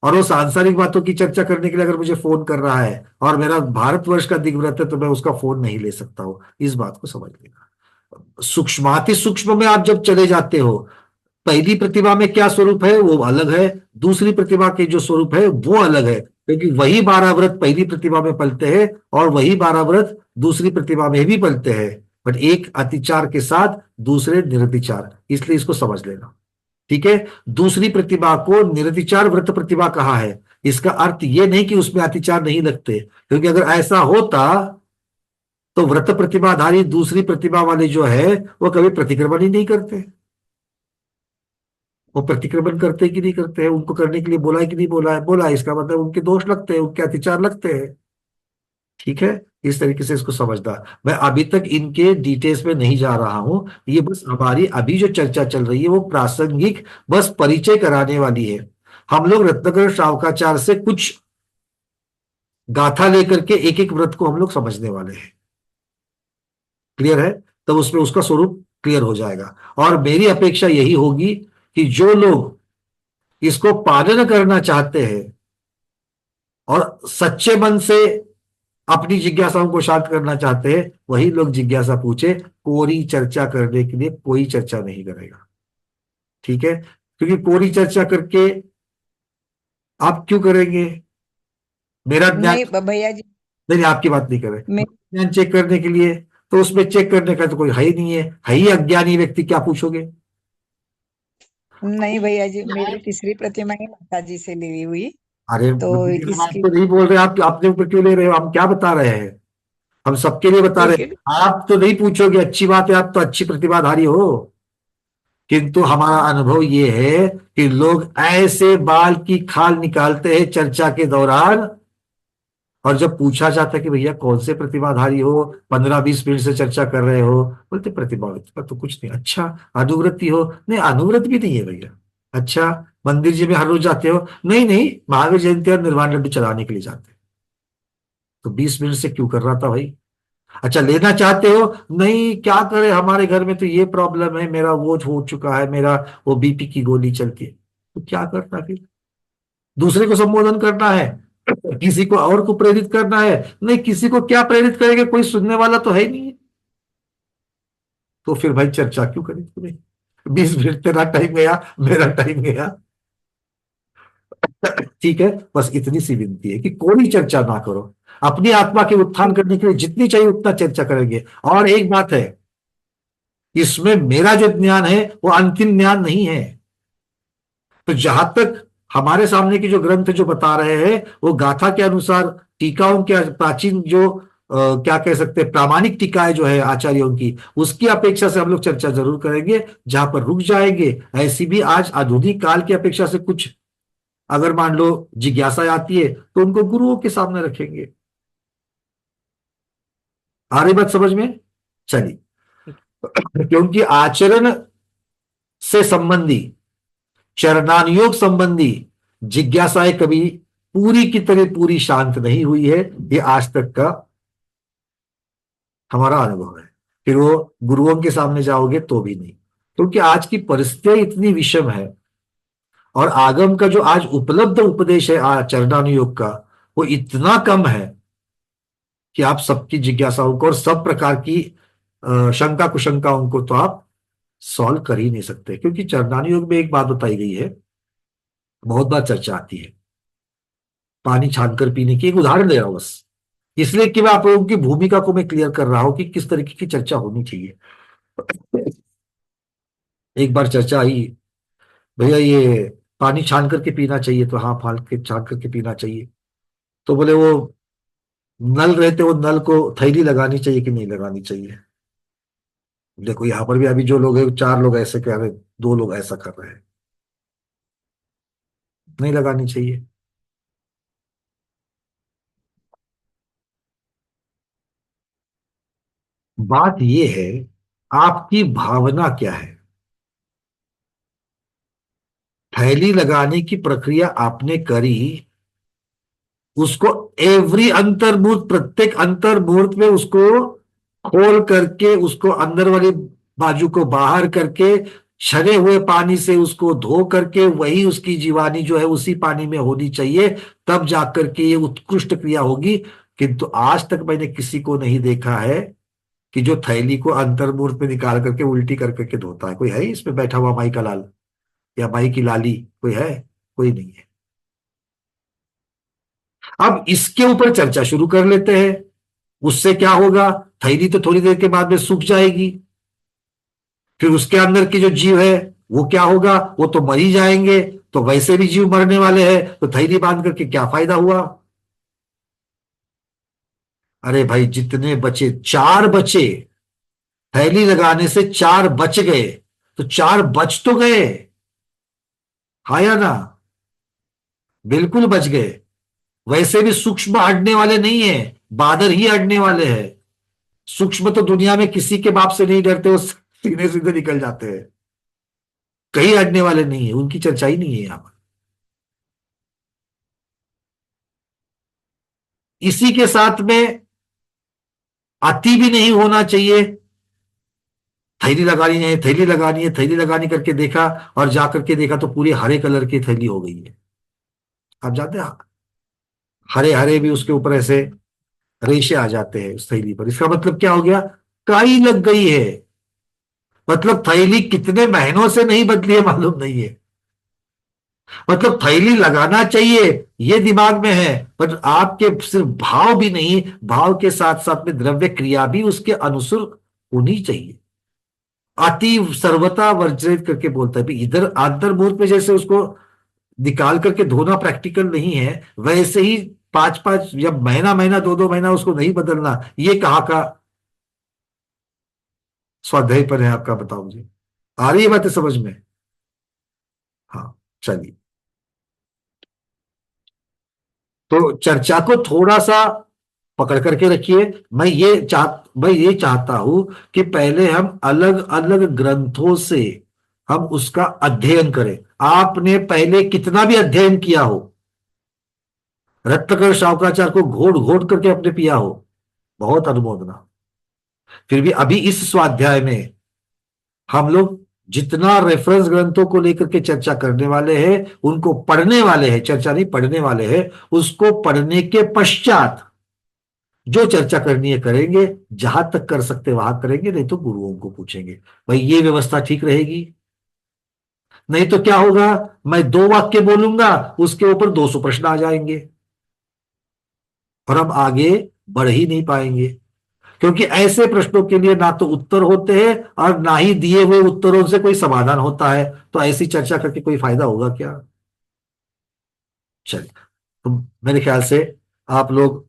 और वो सांसारिक बातों की चर्चा करने के लिए अगर मुझे फोन कर रहा है और मेरा भारतवर्ष का दिग्व्रत है तो मैं उसका फोन नहीं ले सकता हूं, इस बात को समझ लेना। सूक्ष्माति सूक्ष्म में आप जब चले जाते हो, पहली प्रतिभा में क्या स्वरूप है वो अलग है, दूसरी प्रतिभा के जो स्वरूप है वो अलग है, क्योंकि वही 12 व्रत पहली प्रतिभा में पलते हैं और वही 12 व्रत दूसरी प्रतिभा में भी पलते हैं, बट एक अतिचार के साथ दूसरे निरतिचार, इसलिए इसको समझ लेना। ठीक है, दूसरी प्रतिभा को निरतिचार व्रत प्रतिभा कहा है। इसका अर्थ यह नहीं कि उसमें अतिचार नहीं लगते, क्योंकि अगर ऐसा होता तो व्रत प्रतिभाधारी दूसरी प्रतिभा वाले जो है वो कभी प्रतिक्रमण ही नहीं करते। वो प्रतिक्रमण करते कि नहीं करते हैं, उनको करने के लिए बोला है कि नहीं बोला है, बोला है, इसका मतलब उनके दोष लगते हैं, उनके अतिचार लगते हैं। ठीक है, इस तरीके से इसको समझना। मैं अभी तक इनके डिटेल्स में नहीं जा रहा हूं, ये बस हमारी अभी जो चर्चा चल रही है वो प्रासंगिक बस परिचय कराने वाली है। हम लोग रत्नाकर शावकाचार्य से कुछ गाथा लेकर के एक एक व्रत को हम लोग समझने वाले हैं। क्लियर है, तब उसमें उसका स्वरूप क्लियर हो जाएगा। और मेरी अपेक्षा यही होगी कि जो लोग इसको पालन करना चाहते हैं और सच्चे मन से अपनी जिज्ञासाओं को शांत करना चाहते हैं, वही लोग जिज्ञासा पूछे, कोरी चर्चा करने के लिए कोई चर्चा नहीं करेगा। ठीक है, क्योंकि कोरी चर्चा करके आप क्यों करेंगे, मेरा ज्ञान नहीं भैया जी, नहीं, आपकी बात नहीं कर रहे, मैं ज्ञान चेक करने के लिए, तो उसमें चेक करने का तो कोई है ही नहीं है ही अज्ञानी व्यक्ति, क्या पूछोगे। नहीं भैया जी, मेरी तीसरी प्रतिमा ही माता जी से ली हुई, अरे तो हम इसकी आपको नहीं बोल रहे, आप अपने ऊपर क्यों ले रहे हो, हम क्या बता रहे हैं, हम सबके लिए बता रहे ठीक हैं। आप तो नहीं पूछोगे, अच्छी बात है, आप तो अच्छी प्रतिभाधारी हो, किंतु हमारा अनुभव ये है कि लोग ऐसे बाल की खाल निकालते हैं चर्चा के दौरान, और जब पूछा जाता है कि भैया कौन से प्रतिभाधारी हो, 15-20 मिनट से चर्चा कर रहे हो, बोलते प्रतिभा तो कुछ नहीं। अच्छा, अनुवृत्ति हो, नहीं अनुव्रत भी नहीं है भैया। अच्छा, मंदिर जी में हर रोज जाते हो, नहीं नहीं, महावीर जयंती और निर्वाण लड्डू चलाने के लिए जाते हैं। तो 20 मिनट से क्यों कर रहा था भाई। अच्छा, लेना चाहते हो, नहीं क्या करे, हमारे घर में तो ये प्रॉब्लम है, मेरा वो हो चुका है, मेरा वो बीपी की गोली चलती है, तो क्या करना फिर, दूसरे को संबोधन करना है, किसी को और को प्रेरित करना है, नहीं किसी को क्या प्रेरित करेंगे, कोई सुनने वाला तो है ही नहीं है, तो फिर भाई चर्चा क्यों करें पूरे 20 मिनट, तेरा टाइम गया, मेरा टाइम गया। ठीक है, बस इतनी सी विनती है कि कोई चर्चा ना करो। अपनी आत्मा के उत्थान करने के लिए जितनी चाहिए उतना चर्चा करेंगे। और एक बात है, इसमें मेरा जो ज्ञान है वो अंतिम ज्ञान नहीं है। तो जहां तक हमारे सामने की जो ग्रंथ जो बता रहे हैं वो गाथा के अनुसार, टीकाओं के प्राचीन जो क्या कह सकते हैं, प्रामाणिक टीकाएं जो है आचार्यों की, उसकी अपेक्षा से हम लोग चर्चा जरूर करेंगे। जहां पर रुक जाएंगे, ऐसी भी आज आधुनिक काल की अपेक्षा से कुछ अगर मान लो जिज्ञासा आती है तो उनको गुरुओं के सामने रखेंगे। आ रही बात समझ में? चलिए, क्योंकि आचरण से संबंधी, चरणानुयोग संबंधी जिज्ञासाएं कभी पूरी की तरह पूरी शांत नहीं हुई है, ये आज तक का हमारा अनुभव है। फिर वो गुरुओं के सामने जाओगे तो भी नहीं, क्योंकि आज की परिस्थितियां इतनी विषम है और आगम का जो आज उपलब्ध उपदेश है चरणानुयोग का, वो इतना कम है कि आप सबकी जिज्ञासाओं को और सब प्रकार की शंका कुशंकाओं को तो आप सॉल्व कर ही नहीं सकते। क्योंकि चरणानुयोग में एक बात बताई गई है, बहुत बार चर्चा आती है, पानी छानकर पीने की। एक उदाहरण दे रहा हूं बस, इसलिए कि मैं आप लोगों की भूमिका को मैं क्लियर कर रहा हूं कि किस तरीके की चर्चा होनी चाहिए। एक बार चर्चा आई, भैया ये पानी छान करके पीना चाहिए, तो हाँ फाल के छान करके पीना चाहिए। तो बोले वो नल रहते, वो नल को थैली लगानी चाहिए कि नहीं लगानी चाहिए? देखो यहां पर भी अभी जो लोग हैं, 4 लोग ऐसे कह रहे, 2 लोग ऐसा कर रहे हैं, नहीं लगानी चाहिए। बात ये है, आपकी भावना क्या है? थैली लगाने की प्रक्रिया आपने करी, उसको एवरी अंतर्मुहूर्त, प्रत्येक अंतर्मुहूर्त में उसको खोल करके, उसको अंदर वाली बाजू को बाहर करके, छने हुए पानी से उसको धो करके, वही उसकी जीवानी जो है उसी पानी में होनी चाहिए, तब जाकर के ये उत्कृष्ट क्रिया होगी। किंतु आज तक मैंने किसी को नहीं देखा है कि जो थैली को अंतर्मुहूर्त में निकाल करके उल्टी कर करके धोता है। कोई है इसमें बैठा हुआ माई का लाल या माई की लाली? कोई है? कोई नहीं है। अब इसके ऊपर चर्चा शुरू कर लेते हैं। उससे क्या होगा? थैली तो थोड़ी देर के बाद में सूख जाएगी, फिर उसके अंदर के जो जीव है वो क्या होगा? वो तो मर ही जाएंगे। तो वैसे भी जीव मरने वाले हैं, तो थैली बांध करके क्या फायदा हुआ? अरे भाई, जितने बचे, 4 बचे, थैली लगाने से 4 बच गए, तो 4 बच तो गए, हाँ या ना? बिल्कुल बच गए। वैसे भी सूक्ष्म अड़ने वाले नहीं है, बादर ही अड़ने वाले हैं। सूक्ष्म तो दुनिया में किसी के बाप से नहीं डरते, वो सीधे सीधे निकल जाते हैं, कहीं अड़ने वाले नहीं है, उनकी चर्चा ही नहीं है यहां पर। इसी के साथ में अति भी नहीं होना चाहिए। थैली लगानी है, थैली लगानी है, थैली लगानी करके देखा, और जाकर के देखा तो पूरी हरे कलर की थैली हो गई है। आप जानते हैं, हरे हरे भी उसके ऊपर ऐसे रेशे आ जाते हैं उस थैली पर। इसका मतलब क्या हो गया? काई लग गई है। मतलब थैली कितने महीनों से नहीं बदली है मालूम नहीं है। मतलब थैली लगाना चाहिए ये दिमाग में है, पर आपके सिर्फ भाव भी नहीं, भाव के साथ साथ में द्रव्य क्रिया भी उसके अनुसार होनी चाहिए। अति सर्वता वर्जित करके बोलता है। इधर अंतर्मुहूर्त में जैसे उसको निकाल करके धोना प्रैक्टिकल नहीं है, वैसे ही 5-5 या महीना महीना 2-2 महीना उसको नहीं बदलना, ये कहाँ का स्वाध्याय पर है आपका? बताओ मुझे, आ रही है बातें समझ में? हाँ, चलिए। तो चर्चा को थोड़ा सा पकड़ करके रखिए। मैं ये चाहता हूं कि पहले हम अलग अलग ग्रंथों से हम उसका अध्ययन करें। आपने पहले कितना भी अध्ययन किया हो, रत्नाकर शावकाचार्य को घोट घोट करके अपने पिया हो, बहुत अनुमोदना। फिर भी अभी इस स्वाध्याय में हम लोग जितना रेफरेंस ग्रंथों को लेकर के चर्चा करने वाले हैं, उनको पढ़ने वाले हैं, चर्चा नहीं पढ़ने वाले हैं। उसको पढ़ने के पश्चात जो चर्चा करनी है करेंगे, जहां तक कर सकते वहां करेंगे, नहीं तो गुरुओं को पूछेंगे। भाई ये व्यवस्था ठीक रहेगी? नहीं तो क्या होगा, मैं 2 वाक्य बोलूंगा, उसके ऊपर 200 प्रश्न आ जाएंगे और हम आगे बढ़ ही नहीं पाएंगे, क्योंकि ऐसे प्रश्नों के लिए ना तो उत्तर होते हैं और ना ही दिए हुए उत्तरों से कोई समाधान होता है। तो ऐसी चर्चा करके कोई फायदा होगा क्या? चलिए, तो मेरे ख्याल से आप लोग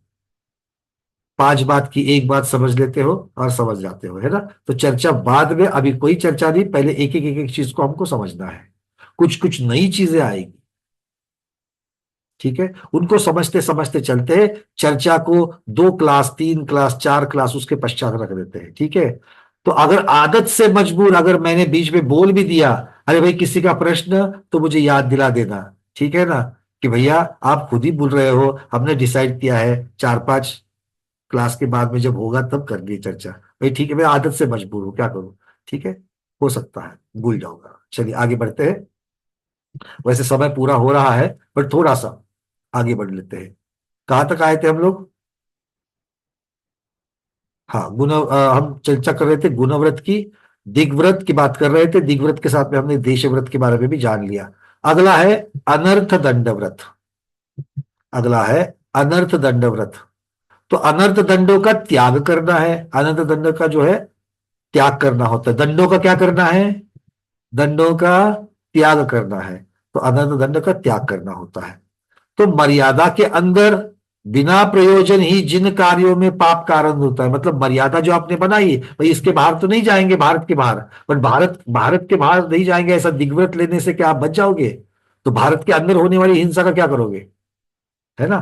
5 बात की 1 बात समझ लेते हो और समझ जाते हो, है ना? तो चर्चा बाद में, अभी कोई चर्चा नहीं, पहले एक एक चीज को हमको समझना है। कुछ कुछ नई चीजें आएगी, ठीक है, उनको समझते समझते चलते हैं। चर्चा को 2 क्लास, 3 क्लास, 4 क्लास उसके पश्चात रख देते हैं, ठीक है। तो अगर आदत से मजबूर, अगर मैंने बीच में बोल भी दिया, अरे भाई किसी का प्रश्न, तो मुझे याद दिला देना, ठीक है ना, कि भैया आप खुद ही बोल रहे हो, हमने डिसाइड किया है 4-5 क्लास के बाद में जब होगा तब कर ली चर्चा। भाई ठीक है, मैं आदत से मजबूर हूं, क्या करूं, ठीक है, हो सकता है भूल जाऊंगा। चलिए आगे बढ़ते हैं। वैसे समय पूरा हो रहा है, पर थोड़ा सा आगे बढ़ लेते हैं। कहां तक आए थे हम लोग? हाँ, हम चर्चा कर रहे थे गुणव्रत की। दिग्व्रत की बात कर रहे थे, दिग्व्रत के साथ में हमने देशव्रत के बारे में भी जान लिया। अगला है अनर्थ दंड व्रत। अगला है अनर्थ दंड व्रत। तो अनर्थ दंडों का त्याग करना है। अनर्थ दंड का जो है त्याग करना होता है। दंडों का क्या करना है? दंडों का त्याग करना है। तो अनर्थ दंड का त्याग करना होता है। तो मर्यादा के अंदर बिना प्रयोजन ही जिन कार्यों में पाप कारण होता है, मतलब मर्यादा जो आपने बनाई है, भाई इसके बाहर तो नहीं जाएंगे, भारत के बाहर, पर भारत भारत के बाहर नहीं जाएंगे, ऐसा दिग्व्रत लेने से क्या आप बच जाओगे? तो भारत के अंदर होने वाली हिंसा का क्या करोगे, है ना?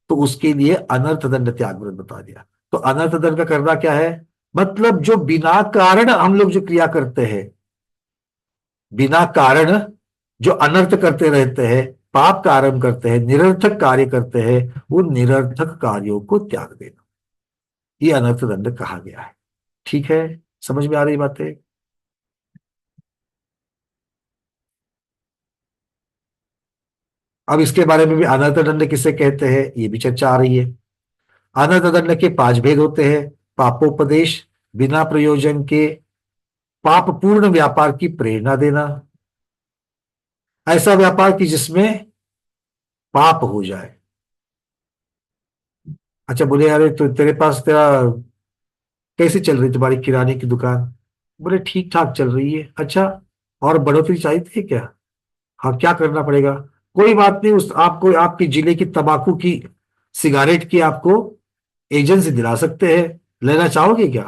तो उसके लिए अनर्थ दंड त्याग व्रत बता दिया। तो अनर्थ दंड का करना क्या है? मतलब जो बिना कारण हम लोग जो क्रिया करते हैं, बिना कारण जो अनर्थ करते रहते हैं, पाप का आरंभ करते हैं, निरर्थक कार्य करते हैं, उन निरर्थक कार्यों को त्याग देना, ये अनर्थ दंड कहा गया है। ठीक है, समझ में आ रही बातें? अब इसके बारे में भी, अनर्थ दंड किसे कहते हैं, ये भी चर्चा आ रही है। अनर्थ दंड के 5 भेद होते हैं। पापोपदेश, बिना प्रयोजन के पाप पूर्ण व्यापार की प्रेरणा देना, ऐसा व्यापार की जिसमें पाप हो जाए। अच्छा, बोले यार तो तेरे पास तेरा कैसे चल रही तुम्हारी किराने की दुकान? बोले ठीक ठाक चल रही है। अच्छा, और बढ़ोतरी चाहिए थी क्या? हाँ, क्या करना पड़ेगा? कोई बात नहीं, उस आपको आपके जिले की तंबाकू की सिगारेट की आपको एजेंसी दिला सकते हैं, लेना चाहोगे क्या?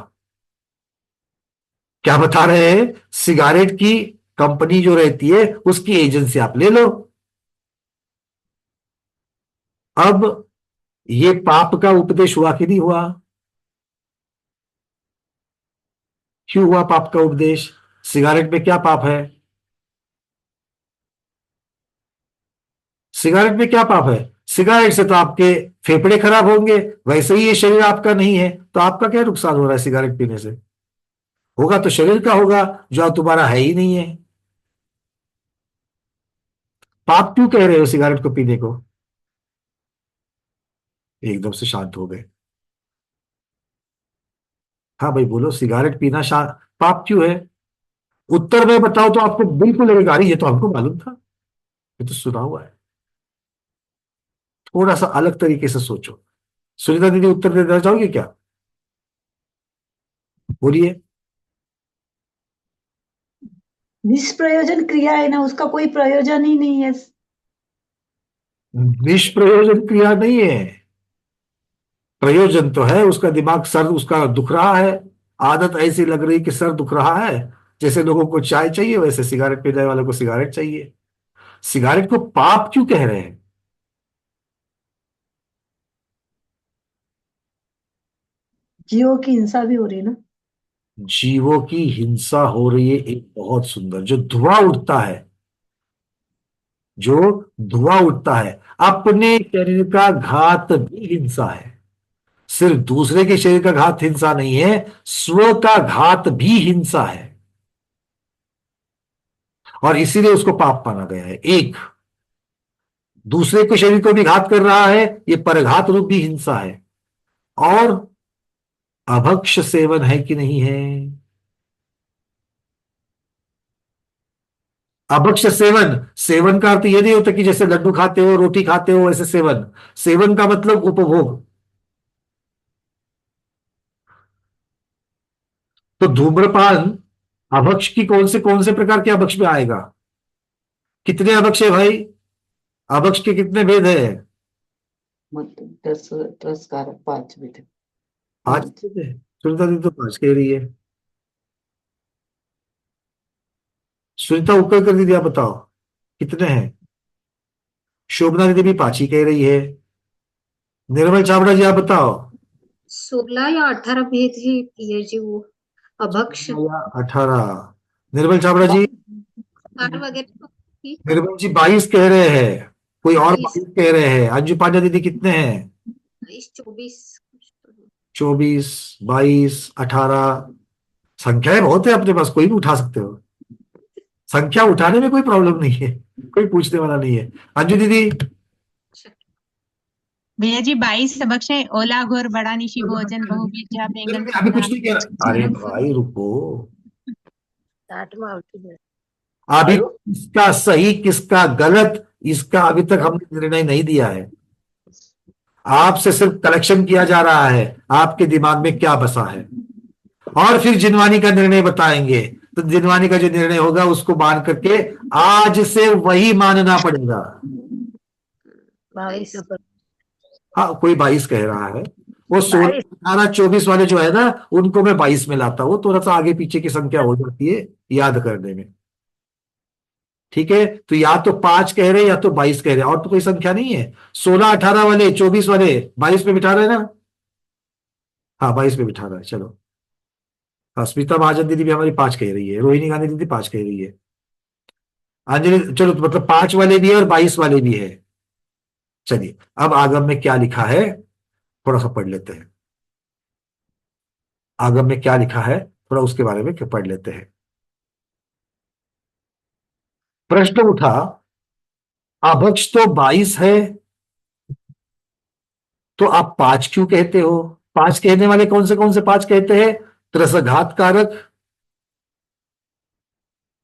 क्या बता रहे हैं? सिगारेट की कंपनी जो रहती है उसकी एजेंसी आप ले लो। अब ये पाप का उपदेश हुआ कि नहीं हुआ? क्यों हुआ पाप का उपदेश? सिगारेट में क्या पाप है? सिगारेट में क्या पाप है? सिगारेट से तो आपके फेफड़े खराब होंगे, वैसे ही ये शरीर आपका नहीं है, तो आपका क्या नुकसान हो रहा है सिगारेट पीने से? होगा तो शरीर का होगा, जो तुम्हारा है ही नहीं है। पाप क्यों कह रहे हो सिगारेट को पीने को? एकदम से शांत हो गए। हाँ भाई बोलो, सिगारेट पीना पाप क्यों है? उत्तर में बताओ तो आपको बिल्कुल लगेगा, अरे ये तो हमको मालूम था, ये तो सुना हुआ है। थोड़ा सा अलग तरीके से सोचो। सुनीता दीदी, उत्तर देना चाहोगे क्या? बोलिए। निष्प्रयोजन क्रिया है ना, उसका कोई प्रयोजन ही नहीं है। निष्प्रयोजन क्रिया नहीं है, प्रयोजन तो है। उसका दिमाग, सर उसका दुख रहा है, आदत ऐसी लग रही कि सर दुख रहा है। जैसे लोगों को चाय चाहिए, वैसे सिगारेट पीने वाले को सिगारेट चाहिए। सिगारेट को पाप क्यों कह रहे हैं? जीवों की हिंसा भी हो रही है ना। जीवों की हिंसा हो रही है, एक बहुत सुंदर, जो धुआं उठता है, जो धुआं उठता है, अपने शरीर का घात भी हिंसा है। सिर्फ दूसरे के शरीर का घात हिंसा नहीं है, स्व का घात भी हिंसा है, और इसीलिए उसको पाप माना गया है। एक दूसरे के शरीर को भी घात कर रहा है, ये परघात रूप भी हिंसा है। और अभक्ष सेवन है कि नहीं है? अभक्ष सेवन, सेवन का अर्थ ये नहीं होता कि जैसे लड्डू खाते हो रोटी खाते हो वैसे सेवन, सेवन का मतलब उपभोग। तो धूम्रपान अभक्ष की कौन से प्रकार के अभक्ष में आएगा? कितने अभक्ष है भाई? अभक्ष के कितने भेद है? मतलब 10 कारक 5 भी थे। 5 भेद है। सुनीता दीदी तो 5 कह रही है। सुनीता ऊपर कर दीदी, आप बताओ कितने हैं? शोभना दीदी भी 5 ही कह रही है। निर्मल चावड़ा जी आप बताओ। 16 या 18 भेद ही पिए जी वो अभक्ष 18। निर्मल चावड़ा जी? कार वगैरह तो ठीक है। निर्मल जी 22 कह रहे हैं, कोई और 22 22 कह रहे हैं। अंजू पांडा दीदी कितने हैं? 24 24, 22, 18। संख्याएं बहुत है अपने पास, कोई भी उठा सकते हो। संख्या उठाने में कोई प्रॉब्लम नहीं है, कोई पूछने वाला नहीं है। अंजू दीदी? भैया जी 22 अभक्ष है। ओला घोर बड़ा निशी भोजन बहुबीजा बेंगन अभी कुछ नहीं कह रहा। अरे भाई रुको, अभी किसका सही किसका गलत इसका अभी तक हमने निर्णय नहीं दिया है। आपसे सिर्फ कलेक्शन किया जा रहा है, आपके दिमाग में क्या बसा है, और फिर जिनवानी का निर्णय बताएंगे। तो जिनवानी का जो निर्णय होगा उसको मान करके आज से वही मानना पड़ेगा। 22 हाँ, कोई 22 कह रहा है। वो 16, 18, 24 वाले जो है ना, उनको मैं 22 में लाता हूँ। थोड़ा सा आगे पीछे की संख्या हो जाती है याद करने में। ठीक है, तो या तो 5 कह रहे हैं या तो 22 कह रहे हैं, और तो कोई संख्या नहीं है। 16, 18 वाले, 24 वाले 22 में बिठा रहे हैं ना? हाँ, 22 में बिठा रहा है। चलो, हाँ, स्मिता महाजन दीदी भी हमारी 5 कह रही है, रोहिणी गांधी दीदी 5 कह रही है, अंजलि, चलो तो मतलब 5 वाले भी है और 22 वाले भी है। चलिए, अब आगम में क्या लिखा है थोड़ा सा पढ़ लेते हैं। आगम में क्या लिखा है थोड़ा उसके बारे में पढ़ लेते हैं। प्रश्न उठा, अभक्ष तो 22 है, तो आप 5 क्यों कहते हो? 5 कहने वाले कौन से 5 कहते हैं? त्रसघात कारक,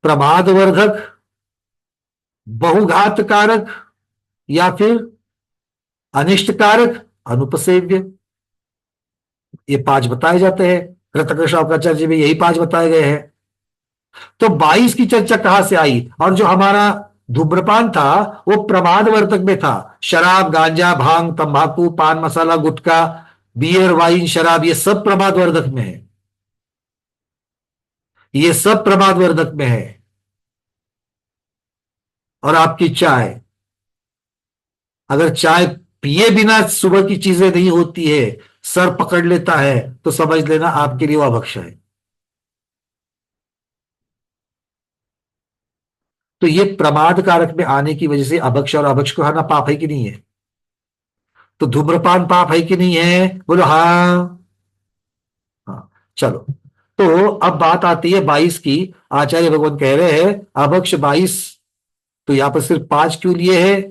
प्रमादवर्धक, बहुघात कारक, या फिर अनिष्ट कारक, अनुपसेव्य। ये 5 बताए जाते हैं। रत्नाकर शावकाचार्य में यही 5 बताए गए हैं। तो 22 की चर्चा कहां से आई? और जो हमारा धूम्रपान था वो प्रमादवर्धक में था। शराब, गांजा, भांग, तंबाकू, पान मसाला, गुटखा, बियर, वाइन, शराब, ये सब प्रमादवर्धक में है। ये सब प्रमादवर्धक में है। और आपकी चाय, अगर चाय पिए बिना सुबह की चीजें नहीं होती है, सर पकड़ लेता है, तो समझ लेना आपके लिए वो अभक्ष है। तो ये प्रमाद कारक में आने की वजह से अभक्ष और अभक्ष को खाना पाप है कि नहीं है? तो धूम्रपान पाप है कि नहीं है? बोलो हाँ। हाँ, चलो। तो अब बात आती है 22 की। आचार्य भगवान कह रहे हैं अभक्ष 22, तो यहां पर सिर्फ 5 क्यों लिए है?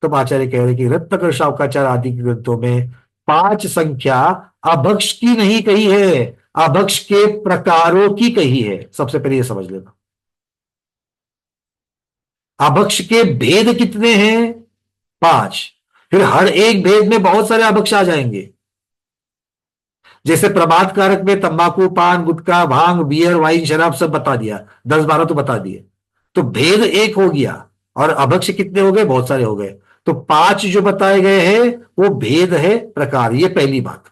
तब आचार्य कह रहे हैं कि रत्नाकर शावकाचार्य आदि के ग्रंथों में 5 संख्या अभक्ष की नहीं कही है, अभक्ष के प्रकारों की कही है। सबसे पहले यह समझ लेना। अभक्ष के भेद कितने हैं? 5। फिर हर एक भेद में बहुत सारे अभक्ष आ जाएंगे। जैसे प्रमाद कारक में तंबाकू, पान, गुटखा, भांग, बियर, वाइन, शराब सब बता दिया, 10-12 तो बता दिए। तो भेद एक हो गया, और अभक्ष कितने हो गए? बहुत सारे हो गए। तो 5 जो बताए गए हैं वो भेद है, प्रकार। ये पहली बात।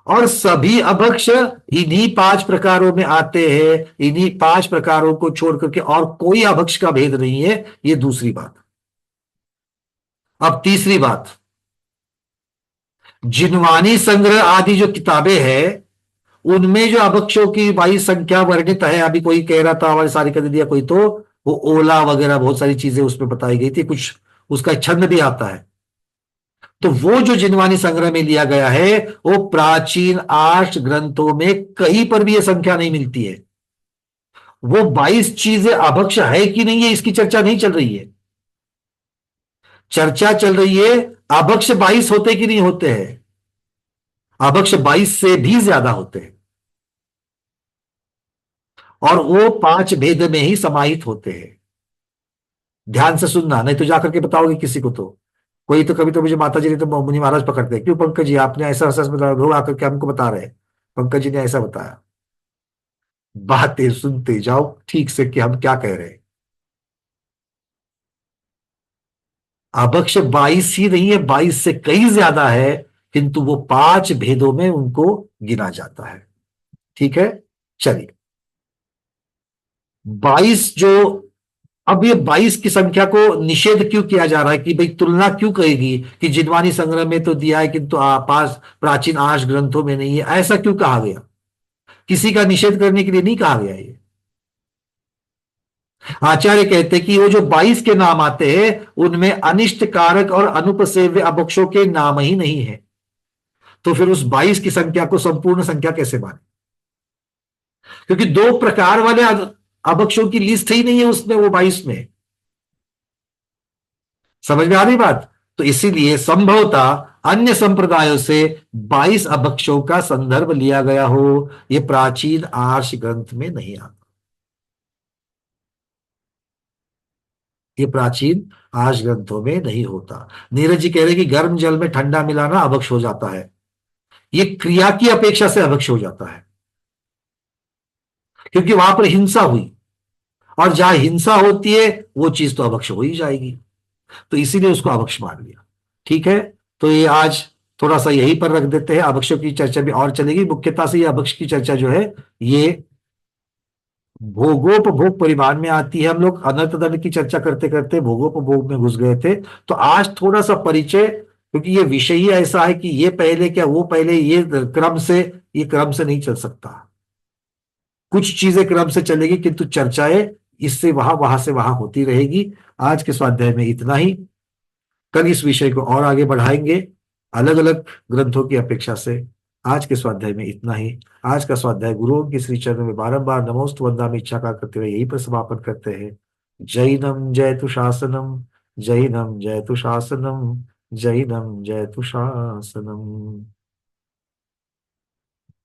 और सभी अभक्ष इन्हीं 5 प्रकारों में आते हैं। इन्हीं 5 प्रकारों को छोड़ करके और कोई अभक्ष का भेद नहीं है। ये दूसरी बात। अब तीसरी बात, जिनवानी संग्रह आदि जो किताबें हैं उनमें जो अभक्षों की 22 संख्या वर्णित है, अभी कोई कह रहा था हमारे सारिका दीदी कोई, तो वो ओला वगैरह बहुत सारी चीजें उसमें बताई गई थी, कुछ उसका छंद भी आता है। तो वो जो जिनवानी संग्रह में लिया गया है वो प्राचीन 8 ग्रंथों में कहीं पर भी यह संख्या नहीं मिलती है। वो 22 चीजें अभक्ष है कि नहीं है इसकी चर्चा नहीं चल रही है। चर्चा चल रही है अभक्ष 22 होते कि नहीं होते हैं। अभक्ष 22 से भी ज्यादा होते हैं। और वो 5 भेद में ही समाहित होते हैं। ध्यान से सुनना, नहीं तो जाकर के बताओगे किसी को। तो कोई तो कभी तो मुझे माता जी ने तो मुनि महाराज पकड़ते हैं, क्यों पंकज जी आपने ऐसा ऐसा बताया, लोग आकर के हमको बता रहे हैं पंकज जी ने ऐसा बताया। बातें सुनते जाओ ठीक से कि हम क्या कह रहे हैं। अभक्ष 22 ही नहीं है, 22 से कई ज्यादा है, किंतु वो 5 भेदों में उनको गिना जाता है। ठीक है, चलिए 22 जो, अब ये 22 की संख्या को निषेध क्यों किया जा रहा है कि भाई तुलना क्यों कहेगी कि जिनवानी संग्रह में तो दिया है किंतु पास प्राचीन आर्ष ग्रंथों में नहीं है, ऐसा क्यों कहा गया? किसी का निषेध करने के लिए नहीं कहा गया। ये आचार्य कहते हैं कि वो जो 22 के नाम आते हैं उनमें अनिष्ट कारक और अनुपसेव्य अभक्षों के नाम ही नहीं है, तो फिर उस 22 की संख्या को संपूर्ण संख्या कैसे माने? क्योंकि 2 प्रकार वाले अभक्षों की लिस्ट ही नहीं है उसमें, वो 22 में। समझ में आ रही बात? तो इसीलिए संभवतः अन्य संप्रदायों से 22 अभक्षों का संदर्भ लिया गया हो, यह प्राचीन आर्ष ग्रंथ में नहीं आता। ये प्राचीन आर्ष ग्रंथों में नहीं होता। नीरज जी कह रहे कि गर्म जल में ठंडा मिलाना अभक्ष हो जाता है, ये क्रिया की अपेक्षा से अभक्ष हो जाता है, क्योंकि वहां पर हिंसा हुई, और जहां हिंसा होती है वो चीज तो अभक्ष हो ही जाएगी, तो इसीलिए उसको अभक्ष मान लिया। ठीक है, तो ये आज थोड़ा सा यहीं पर रख देते हैं, अभक्षों की चर्चा भी और चलेगी। मुख्यतः से ये अभक्ष की चर्चा जो है ये भोगोपभोग परिवार में आती है। हम लोग अनर्थ दंड की चर्चा करते करते भोगोपभोग में घुस गए थे, तो आज थोड़ा सा परिचय, क्योंकि ये विषय ही ऐसा है कि ये पहले क्या वो पहले, ये क्रम से नहीं चल सकता। कुछ चीजें क्रम से चलेगी किंतु चर्चाएं इससे वहां, वहां से वहां होती रहेगी। आज के स्वाध्याय में इतना ही, कल इस विषय को और आगे बढ़ाएंगे अलग अलग ग्रंथों की अपेक्षा से। आज के स्वाध्याय में इतना ही। आज का स्वाध्याय गुरुओं की श्री चरणों में बारंबार नमोस्तु वंदामि इच्छा का करते हुए यहीं पर समापन करते हैं। जैनम जयतु शासनम, जैनम जयतु शासनम, जैनम जयतु शासनम।